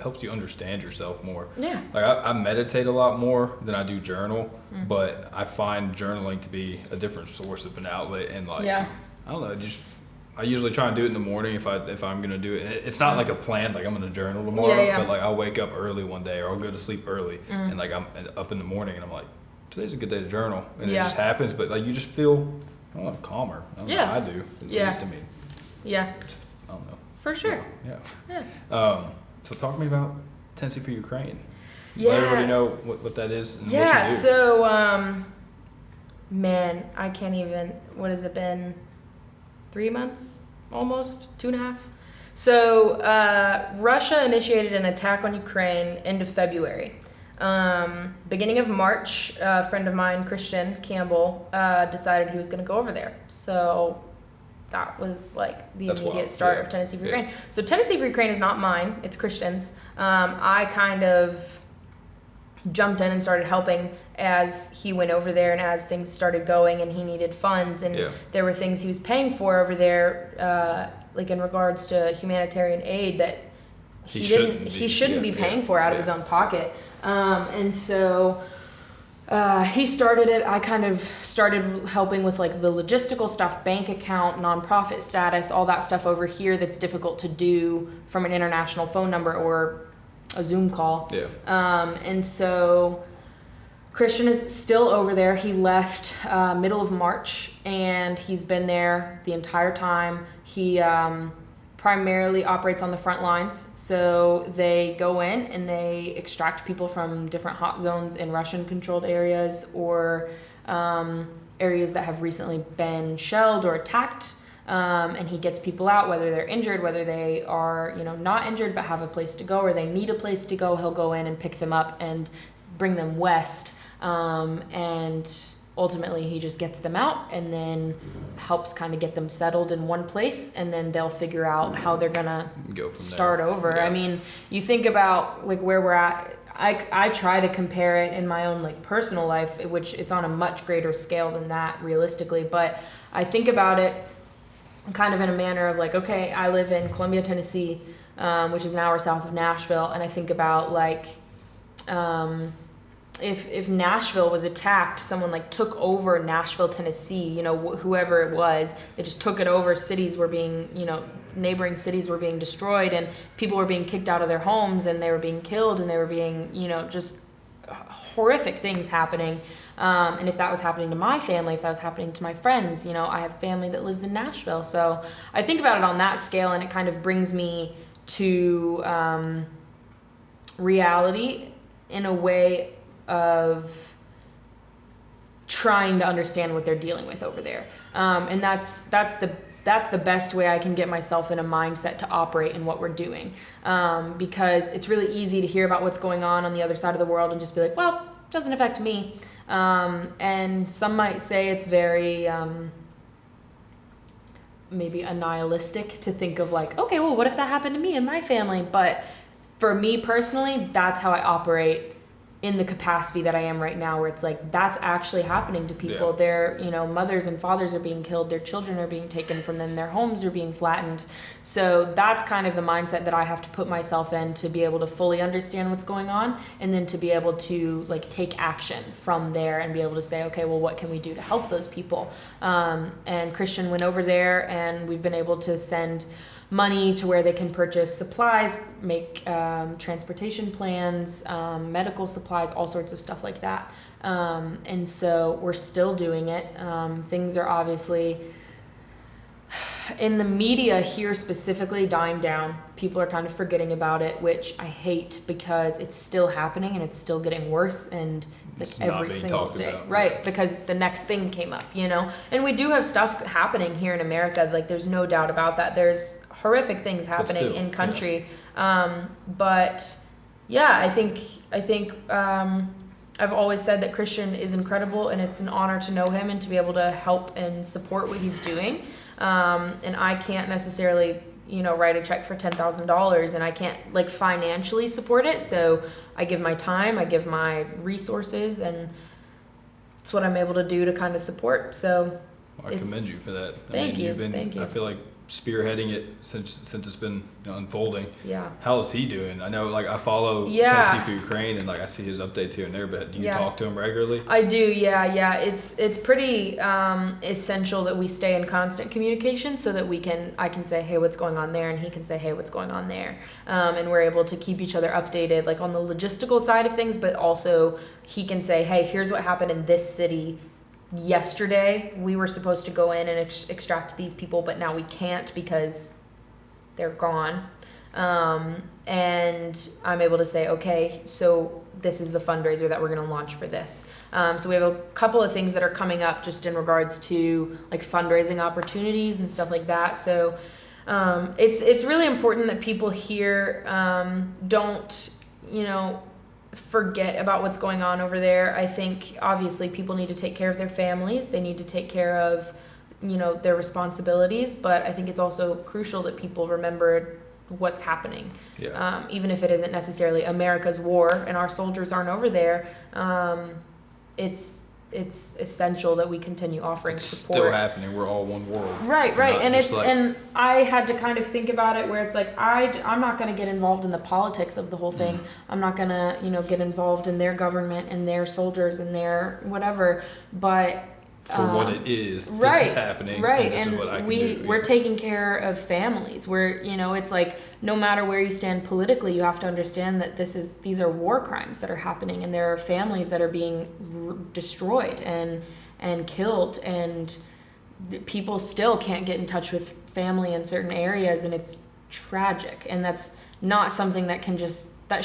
helps you understand yourself more. Yeah. Like I meditate a lot more than I do journal, but I find journaling to be a different source of an outlet, and like I don't know, I usually try and do it in the morning if I'm gonna do it. It's not like a plan, like I'm gonna journal tomorrow, but like I'll wake up early one day, or I'll go to sleep early, and like I'm up in the morning, and I'm like, today's a good day to journal, and it just happens. But like you just feel, I don't know, calmer. I don't know, I do. At least to me. Yeah. I don't know. For sure. Yeah. So talk to me about Tennessee for Ukraine. Yeah. Let everybody know what that is and what you do. So man, I can't even. What has it been? 3 months, almost 2.5. So Russia initiated an attack on Ukraine end of February. Beginning of March, a friend of mine, Christian Campbell, decided he was going to go over there. So that was like the immediate start of Tennessee for Ukraine. So Tennessee for Ukraine is not mine, it's Christian's. I kind of jumped in and started helping as he went over there and as things started going, and he needed funds, and there were things he was paying for over there, like in regards to humanitarian aid that he shouldn't be paying for out of his own pocket. And so he started it. I kind of started helping with like the logistical stuff, bank account, nonprofit status, all that stuff over here that's difficult to do from an international phone number or a Zoom call. And so Christian is still over there. He left middle of March, and he's been there the entire time. He primarily operates on the front lines. So they go in and they extract people from different hot zones in Russian-controlled areas, or areas that have recently been shelled or attacked. And he gets people out, whether they're injured, whether they are, not injured but have a place to go, or they need a place to go. He'll go in and pick them up and bring them west. And ultimately he just gets them out and then helps kind of get them settled in one place, and then they'll figure out how they're gonna start over. I mean, you think about like where we're at. I try to compare it in my own like personal life, which it's on a much greater scale than that realistically, but I think about it kind of in a manner of like, okay, I live in Columbia, Tennessee, which is an hour south of Nashville, and I think about like if Nashville was attacked, someone like took over Nashville, Tennessee, you know, whoever it was, they just took it over. Cities were being, you know, neighboring cities were being destroyed, and people were being kicked out of their homes, and they were being killed, and they were being, you know, just horrific things happening. And if that was happening to my family, if that was happening to my friends, you know, I have family that lives in Nashville. So I think about it on that scale, and it kind of brings me to reality in a way of trying to understand what they're dealing with over there. And that's the best way I can get myself in a mindset to operate in what we're doing. Because it's really easy to hear about what's going on the other side of the world and just be like, well, it doesn't affect me. And some might say it's very maybe a nihilistic to think of like, okay, well, what if that happened to me and my family? But for me personally, that's how I operate in the capacity that I am right now, where it's like, that's actually happening to people. Yeah. Their, you know, mothers and fathers are being killed, their children are being taken from them, their homes are being flattened. So that's kind of the mindset that I have to put myself in to be able to fully understand what's going on, and then to be able to like take action from there and be able to say, okay, well, what can we do to help those people? And Christian went over there, and we've been able to send money to where they can purchase supplies, make transportation plans, medical supplies, all sorts of stuff like that. And so we're still doing it. Things are obviously, in the media here specifically, dying down. People are kind of forgetting about it, which I hate, because it's still happening and it's still getting worse, and it's like every single day. About. Right, because the next thing came up, you know? And we do have stuff happening here in America, like there's no doubt about that. There's horrific things happening still, in country. Yeah. But yeah, I think I've always said that Christian is incredible, and it's an honor to know him and to be able to help and support what he's doing. And I can't necessarily, you know, write a check for $10,000, and I can't like financially support it. So I give my time, I give my resources, and it's what I'm able to do to kind of support. So I commend you for that. Thank you. I feel like spearheading it since it's been, you know, unfolding. Yeah. How's he doing? I know, like, I follow Tennessee for Ukraine, and like I see his updates here and there. But do you talk to him regularly? I do. Yeah. It's pretty essential that we stay in constant communication, so that I can say, hey, what's going on there, and he can say, hey, what's going on there, and we're able to keep each other updated, like on the logistical side of things, but also he can say, hey, here's what happened in this city. Yesterday we were supposed to go in and extract these people, but now we can't because they're gone. And I'm able to say, okay, so this is the fundraiser that we're going to launch for this. So we have a couple of things that are coming up just in regards to like fundraising opportunities and stuff like that. So it's really important that people here don't, you know, forget about what's going on over there. I think obviously people need to take care of their families. They need to take care of, you know, their responsibilities, but I think it's also crucial that people remember what's happening. Yeah. Even if it isn't necessarily America's war and our soldiers aren't over there, it's essential that we continue offering support. Still happening. We're all one world. Right. And and I had to kind of think about it where it's like, I'm not going to get involved in the politics of the whole thing. I'm not going to, you know, get involved in their government and their soldiers and their whatever, but for what it is, right, this is happening, right, and this is what I can do. We're taking care of families. We're, you know, it's like no matter where you stand politically, you have to understand that these are war crimes that are happening, and there are families that are being destroyed and killed, and people still can't get in touch with family in certain areas, and it's tragic. And that's not something that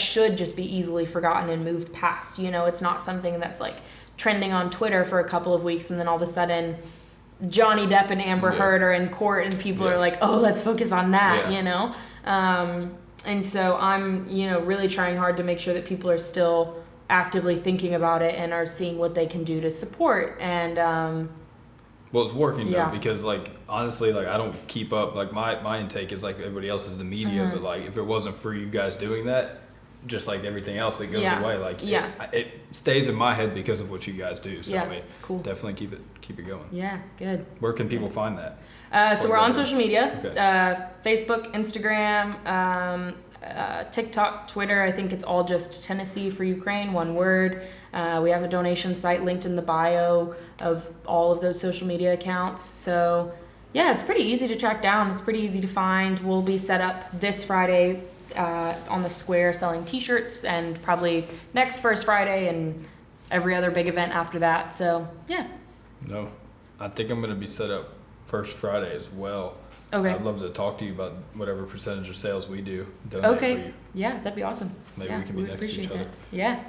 should just be easily forgotten and moved past. You know, it's not something that's like trending on Twitter for a couple of weeks, and then all of a sudden Johnny Depp and Amber Heard are in court, and people are like, oh, let's focus on that, you know? And so I'm, you know, really trying hard to make sure that people are still actively thinking about it and are seeing what they can do to support. And well, it's working though, because like honestly, like I don't keep up. Like my intake is like everybody else is the media, but like if it wasn't for you guys doing that, just like everything else, it goes away. Like it stays in my head because of what you guys do. So I mean, cool. Definitely keep it going. Yeah, good. Where can people find that? So we're on social media, Facebook, Instagram. TikTok, Twitter. I think it's all just Tennessee for Ukraine, one word. We have a donation site linked in the bio of all of those social media accounts. So yeah, it's pretty easy to track down. It's pretty easy to find. We'll be set up this Friday on the square selling t-shirts, and probably next First Friday and every other big event after that. So yeah. No, I think I'm going to be set up First Friday as well. Okay. I'd love to talk to you about whatever percentage of sales we do. Donate for you. Yeah, that'd be awesome. Maybe yeah, we can be next to each other. That. Yeah.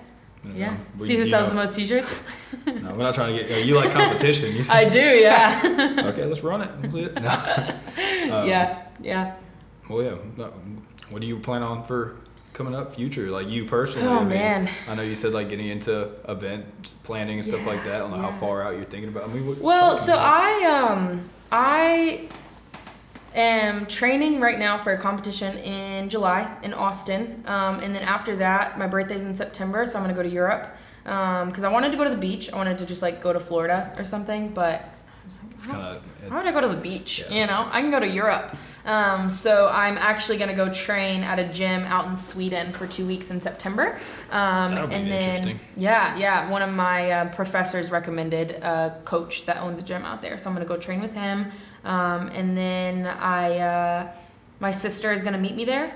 You know, Yeah. we- See who you sells know- the most t-shirts? No, we're not trying to get. You like competition. You I do, yeah. Okay, let's run it. Let's do it. No. Yeah. Well, yeah. No, what do you plan on for coming up future? Like you personally? Oh, I mean, man. I know you said like getting into event planning and stuff like that. I don't know how far out you're thinking about. I mean, Well, so I am training right now for a competition in July in Austin, and then after that, my birthday's in September, so I'm gonna go to Europe because I wanted to go to the beach. I wanted to just like go to Florida or something, but It's kind of. why would I go to the beach? Yeah. You know, I can go to Europe. So I'm actually gonna go train at a gym out in Sweden for 2 weeks in September. That'll be and interesting. Yeah. One of my professors recommended a coach that owns a gym out there, so I'm gonna go train with him. And then my sister is gonna meet me there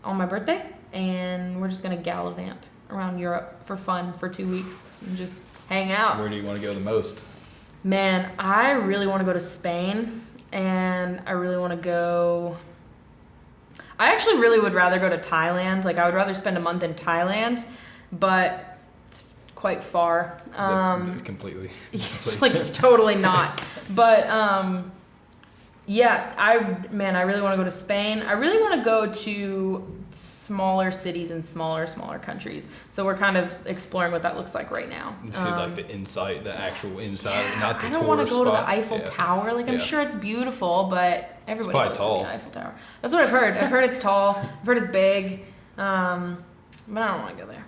on my birthday, and we're just gonna gallivant around Europe for fun for 2 weeks and just hang out. Where do you want to go the most? Man, I really want to go to Spain, and I really want to go. I actually really would rather go to Thailand. Like, I would rather spend a month in Thailand, but it's quite far. It's completely. It's like totally not. But yeah, I really want to go to Spain. I really want to go to smaller cities and smaller countries. So we're kind of exploring what that looks like right now. See like the actual inside, not the I don't want to tourist go to the spots. Eiffel Tower. Like, I'm Yeah. sure it's beautiful, but everybody probably goes tall. to the Eiffel Tower. That's what I've heard. I've heard it's tall. I've heard it's big. But I don't want to go there.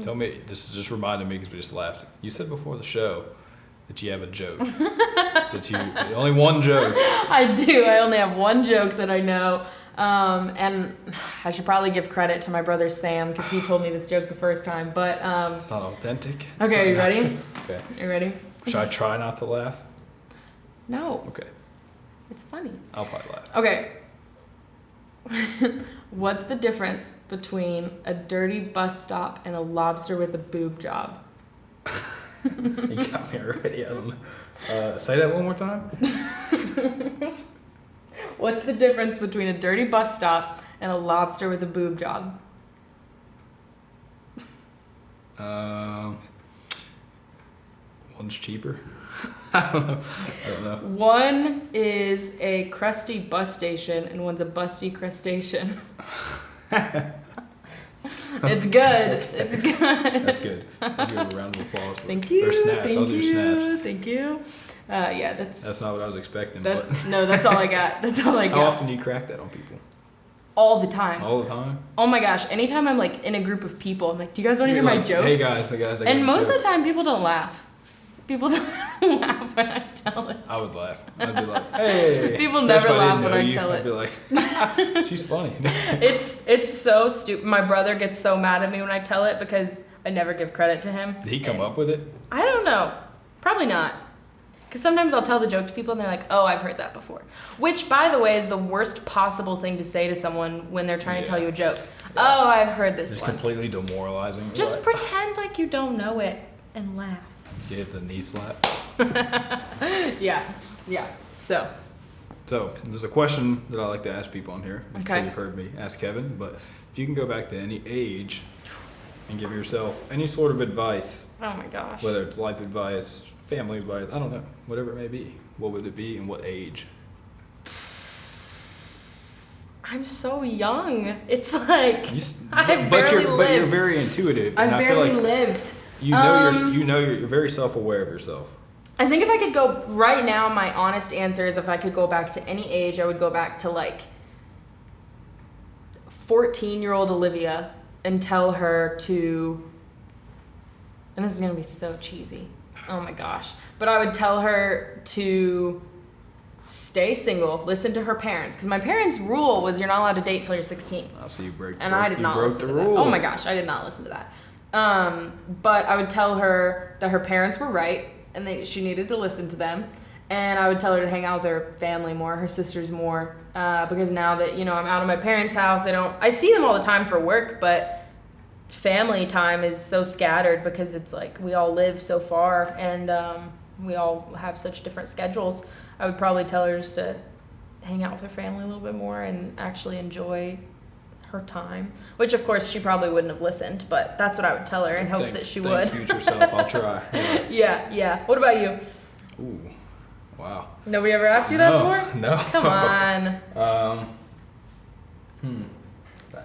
Tell me, this just reminded me because we just laughed. You said before the show that you have a joke. Only one joke. I do. I only have one joke that I know. And I should probably give credit to my brother Sam because he told me this joke the first time. But It's not authentic. okay, are you ready? Okay. You ready? Should I try not to laugh? No, Okay. it's funny. I'll probably laugh. Okay. What's the difference between a dirty bus stop and a lobster with a boob job? You got me already. I don't know. Say that one more time. What's the difference between a dirty bus stop and a lobster with a boob job? One's cheaper. I don't know. One is a crusty bus station and one's a busty crustacean. It's good. It's good. That's good. I'll give a round of applause. Thank you. Or snaps. Thank I'll do you. snaps. Thank you. Yeah, That's not what I was expecting. That's but no. That's all I got. That's all I got. how often do you crack that on people? All the time. All the time? Oh my gosh! Anytime I'm like in a group of people, I'm like, "Do you guys want to hear my Like, joke?" Hey guys, the guys. And most of the time, people don't laugh. People don't laugh when I tell it. I would laugh. I'd be like, hey. People Especially never if I laugh didn't when know I you. tell I'd be like, she's funny. It's so stupid. My brother gets so mad at me when I tell it because I never give credit to him. Did he come up with it? I don't know. Probably not. Because sometimes I'll tell the joke to people and they're like, "Oh, I've heard that before." Which, by the way, is the worst possible thing to say to someone when they're trying to tell you a joke. Oh, I've heard this It's one. completely demoralizing. Just Like, pretend like you don't know it and laugh. Get the knee slap. Yeah. So, there's a question that I like to ask people on here. I'm Okay. sure you've heard me ask Kevin, but if you can go back to any age and give yourself any sort of advice, oh my gosh. whether it's life advice, family advice, I don't know, whatever it may be, what would it be and what age? I'm so young. It's like I But barely you're lived. very intuitive. I and I barely feel like lived. you're very self-aware of yourself. I think if I could go right now, my honest answer is if I could go back to any age, I would go back to like 14-year-old Olivia and tell her to, and this is gonna be so cheesy. Oh my gosh. But I would tell her to stay single, listen to her parents. Because my parents' rule was you're not allowed to date till you're 16. I see you break. And I did not listen to that. Oh my gosh, I did not listen to that. But I would tell her that her parents were right and she needed to listen to them. And I would tell her to hang out with her family more, her sisters more. Because now that, I'm out of my parents' house, I see them all the time for work, but family time is so scattered because it's like we all live so far and we all have such different schedules. I would probably tell her just to hang out with her family a little bit more and actually enjoy her time, which of course she probably wouldn't have listened, but that's what I would tell her in hopes that she would. Future self, I'll try. Yeah. What about you? Ooh, wow. Nobody ever asked you that before? No. Come on.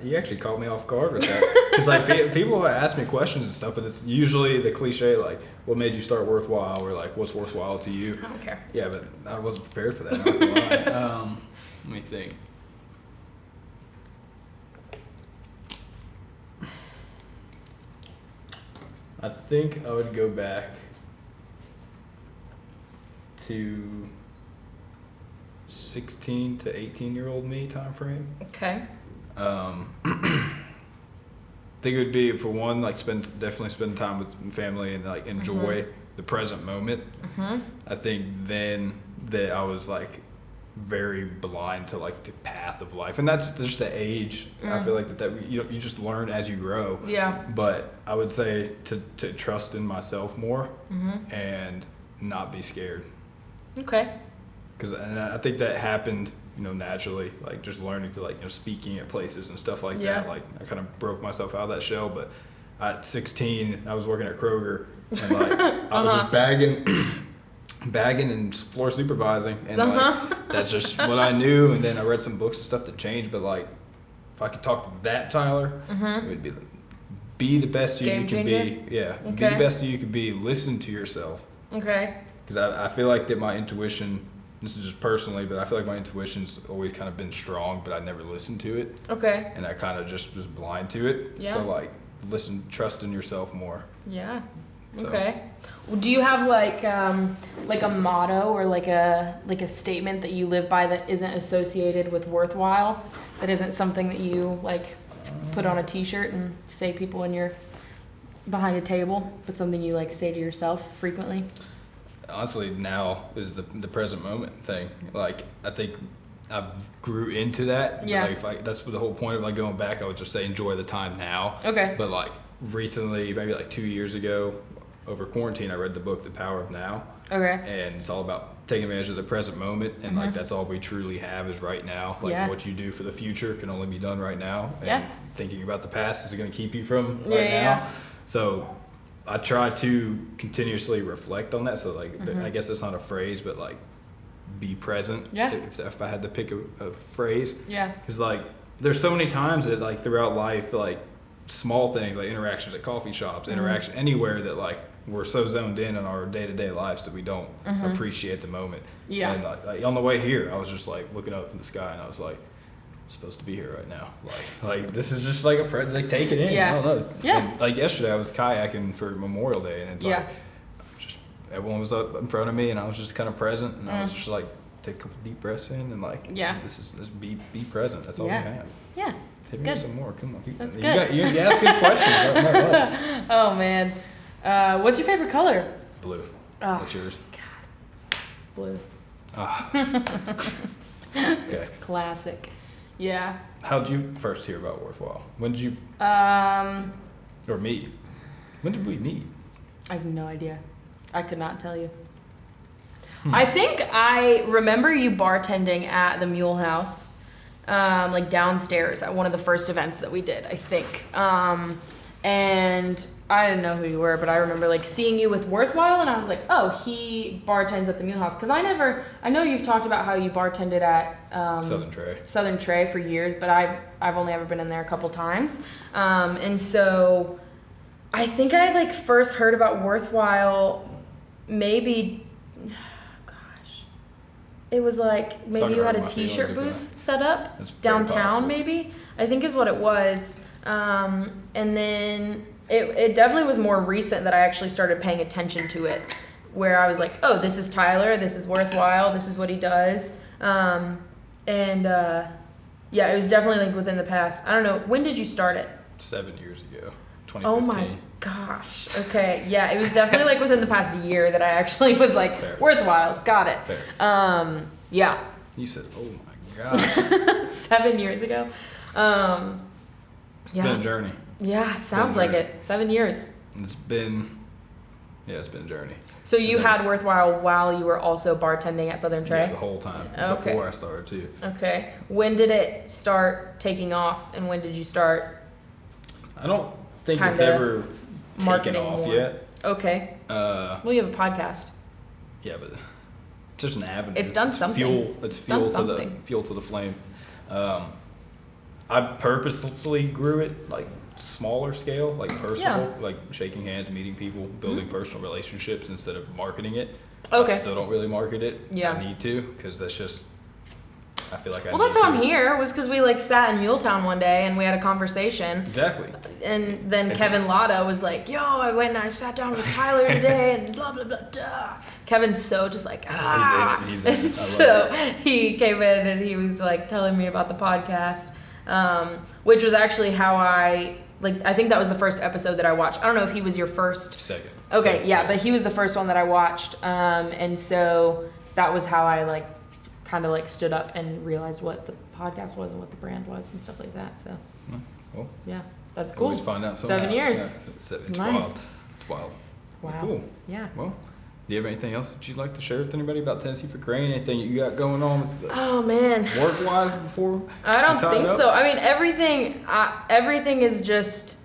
You actually caught me off guard with that. Because like people ask me questions and stuff, but it's usually the cliche like, "What made you start WorthWhile?" or like, "What's worthwhile to you?" I don't care. Yeah, but I wasn't prepared for that. Not gonna lie. Let me think. I think I would go back to 16 to 18-year-old me time frame. Okay. I think it would be, for one, like definitely spend time with family and like enjoy the present moment. I think then that I was like very blind to like the path of life, and that's just the age. I feel like that you just learn as you grow. Yeah. But I would say to trust in myself more and not be scared. Okay. Because I think that happened, naturally, like just learning to like, speaking at places and stuff like that. Like I kind of broke myself out of that shell, but at 16, I was working at Kroger and like I was just bagging and floor supervising, and like that's just what I knew. And then I read some books and stuff that changed, but like if I could talk to that Tyler, it would be like, be the best you can be. Yeah, be the best you can be. Listen to yourself. Okay. Because I feel like that my intuition, this is just personally, but I feel like my intuition's always kind of been strong, but I never listened to it. Okay. And I kind of just was blind to it. Yeah. So like, trust in yourself more. Yeah. Okay. So. Do you have like a motto or like a statement that you live by that isn't associated with WorthWhile? That isn't something that you like put on a T-shirt and say people when you're behind a table, but something you like say to yourself frequently? Honestly, now is the present moment thing. Like I think I grew into that. Yeah. Like that's the whole point of like going back. I would just say enjoy the time now. Okay. But like recently, maybe like 2 years ago, over quarantine, I read the book The Power of Now. Okay. And it's all about taking advantage of the present moment, and like that's all we truly have is right now. Like what you do for the future can only be done right now. And thinking about the past is going to keep you from right now. So I try to continuously reflect on that. So like, I guess that's not a phrase, but like, be present. Yeah. If I had to pick a phrase. Yeah. Because like, there's so many times that like throughout life, like small things like interactions at coffee shops, interaction anywhere that like we're so zoned in on our day-to-day lives that we don't appreciate the moment. Yeah. And like on the way here, I was just like looking up in the sky and I was like, supposed to be here right now. Like this is just like like take it in. Yeah. I don't know. Yeah. And like yesterday I was kayaking for Memorial Day and it's like just everyone was up in front of me and I was just kind of present and I was just like take a couple deep breaths in and like this be present. That's all we have. Yeah. Hit me some more. Come on. That's good. You ask good questions. Oh man. What's your favorite color? Blue. Oh, what's yours? God. Blue. Okay. It's classic. Yeah. How did you first hear about WorthWhile? When did you? Or meet? When did we meet? I have no idea. I could not tell you. I think I remember you bartending at the Mule House, like downstairs at one of the first events that we did, I think. And I didn't know who you were, but I remember like seeing you with WorthWhile, and I was like, oh, he bartends at the Mule House. Because I know you've talked about how you bartended at Southern Tray for years, but I've only ever been in there a couple times. And so I think I like first heard about WorthWhile maybe, it was like maybe you had a T-shirt booth set up downtown, maybe, I think is what it was. And then it definitely was more recent that I actually started paying attention to it. where I was like, oh, this is Tyler, this is WorthWhile, this is what he does. Yeah, it was definitely like within the past. I don't know, when did you start it? 7 years ago, 2015. Oh my gosh. Okay. Yeah, it was definitely like within the past year that I actually was like, Fair. WorthWhile, got it. Fair. Yeah. You said, oh my God. 7 years ago. It's been a journey. Yeah, sounds like it. 7 years. It's been a journey. So you had WorthWhile while you were also bartending at Southern Tray? Yeah, the whole time. Okay. Before I started too. Okay. When did it start taking off, and when did you start? I don't think it's Kinda ever taken marketing off more? yet. Okay. Well, you have a podcast. Yeah, but it's just an avenue. It's done something. It's done fuel something. fuel to the flame. I purposefully grew it like smaller scale, like personal, like shaking hands, meeting people, building personal relationships instead of marketing it. Okay. I still don't really market it. Yeah. I need to, because that's just, I feel like I Well, need that's how to. I'm here, was because we like sat in Muletown one day and we had a conversation. Exactly. And then It's- Kevin Latta was like, yo, I went and I sat down with Tyler today and blah, blah, blah, duh. Kevin's so just like, ah. He's in it. And I so love it. he came in and he was like telling me about the podcast, which was actually how I think that was the first episode that I watched. I don't know if he was your first. Second. Okay, Second, yeah, but he was the first one that I watched. And so that was how I like kind of like stood up and realized what the podcast was and what the brand was and stuff like that. So Well, yeah, that's cool. always find out. 7 somehow. years. Yeah, it's Nice. wild. It's wild. Wow. Cool. Yeah. Well, do you have anything else that you'd like to share with anybody about Tennessee for Crane? Anything you got going on with Oh man. work-wise before? I don't you tie it think up? so. I mean, everything is just,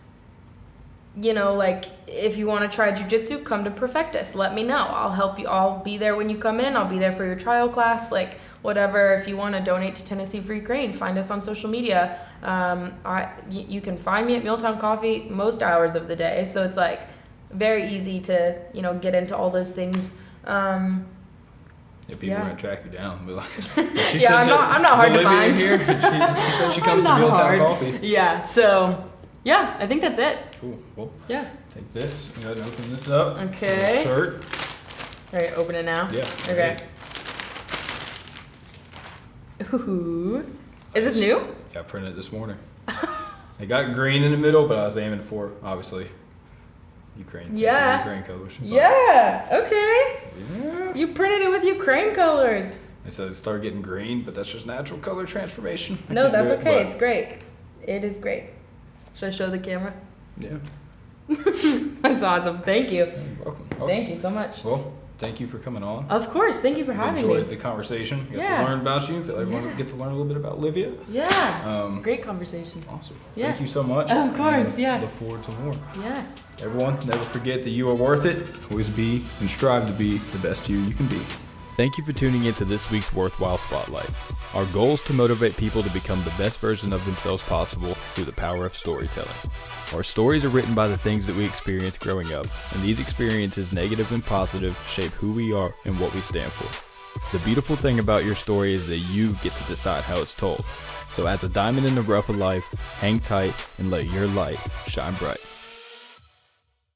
like if you want to try jujitsu, come to Perfectus. Let me know. I'll help you. I'll be there when you come in. I'll be there for your trial class. Like whatever. If you want to donate to Tennessee Free Crane, find us on social media. You can find me at Milltown Coffee most hours of the day. So it's like very easy to get into all those things. Yeah, people Yeah. are gonna track you down and be like, Yeah, I'm not hard to find. Here? She said she comes to I'm not Milltown hard. Coffee. Yeah. So yeah, I think that's it. Cool. Well, Yeah. take this. Go ahead and open this up. Okay. Shirt. All right, open it now. Yeah. Okay. Ooh. Is this new? Got printed this morning. It got green in the middle, but I was aiming for obviously Ukraine. Yeah. Ukraine colors. But, Yeah. Okay. Yeah. You printed it with Ukraine colors. They said it started getting green, but that's just natural color transformation. I No, can't that's do it, okay. but- It's great. It is great. Should I show the camera? Yeah. That's awesome. Thank you. You're welcome. Oh, Thank you so much. Well, thank you for coming on. Of course. Thank you for having Enjoyed me. the conversation. Got Yeah. to learn about you. Feel like everyone Yeah. get to learn a little bit about Olivia. Yeah. Great conversation. Awesome. Yeah. Thank you so much. Of course, and yeah. Look forward to more. Yeah. Everyone, never forget that you are worth it. Always be and strive to be the best you can be. Thank you for tuning into this week's WorthWhile Spotlight. Our goal is to motivate people to become the best version of themselves possible through the power of storytelling. Our stories are written by the things that we experienced growing up, and these experiences, negative and positive, shape who we are and what we stand for. The beautiful thing about your story is that you get to decide how it's told. So as a diamond in the rough of life, hang tight and let your light shine bright.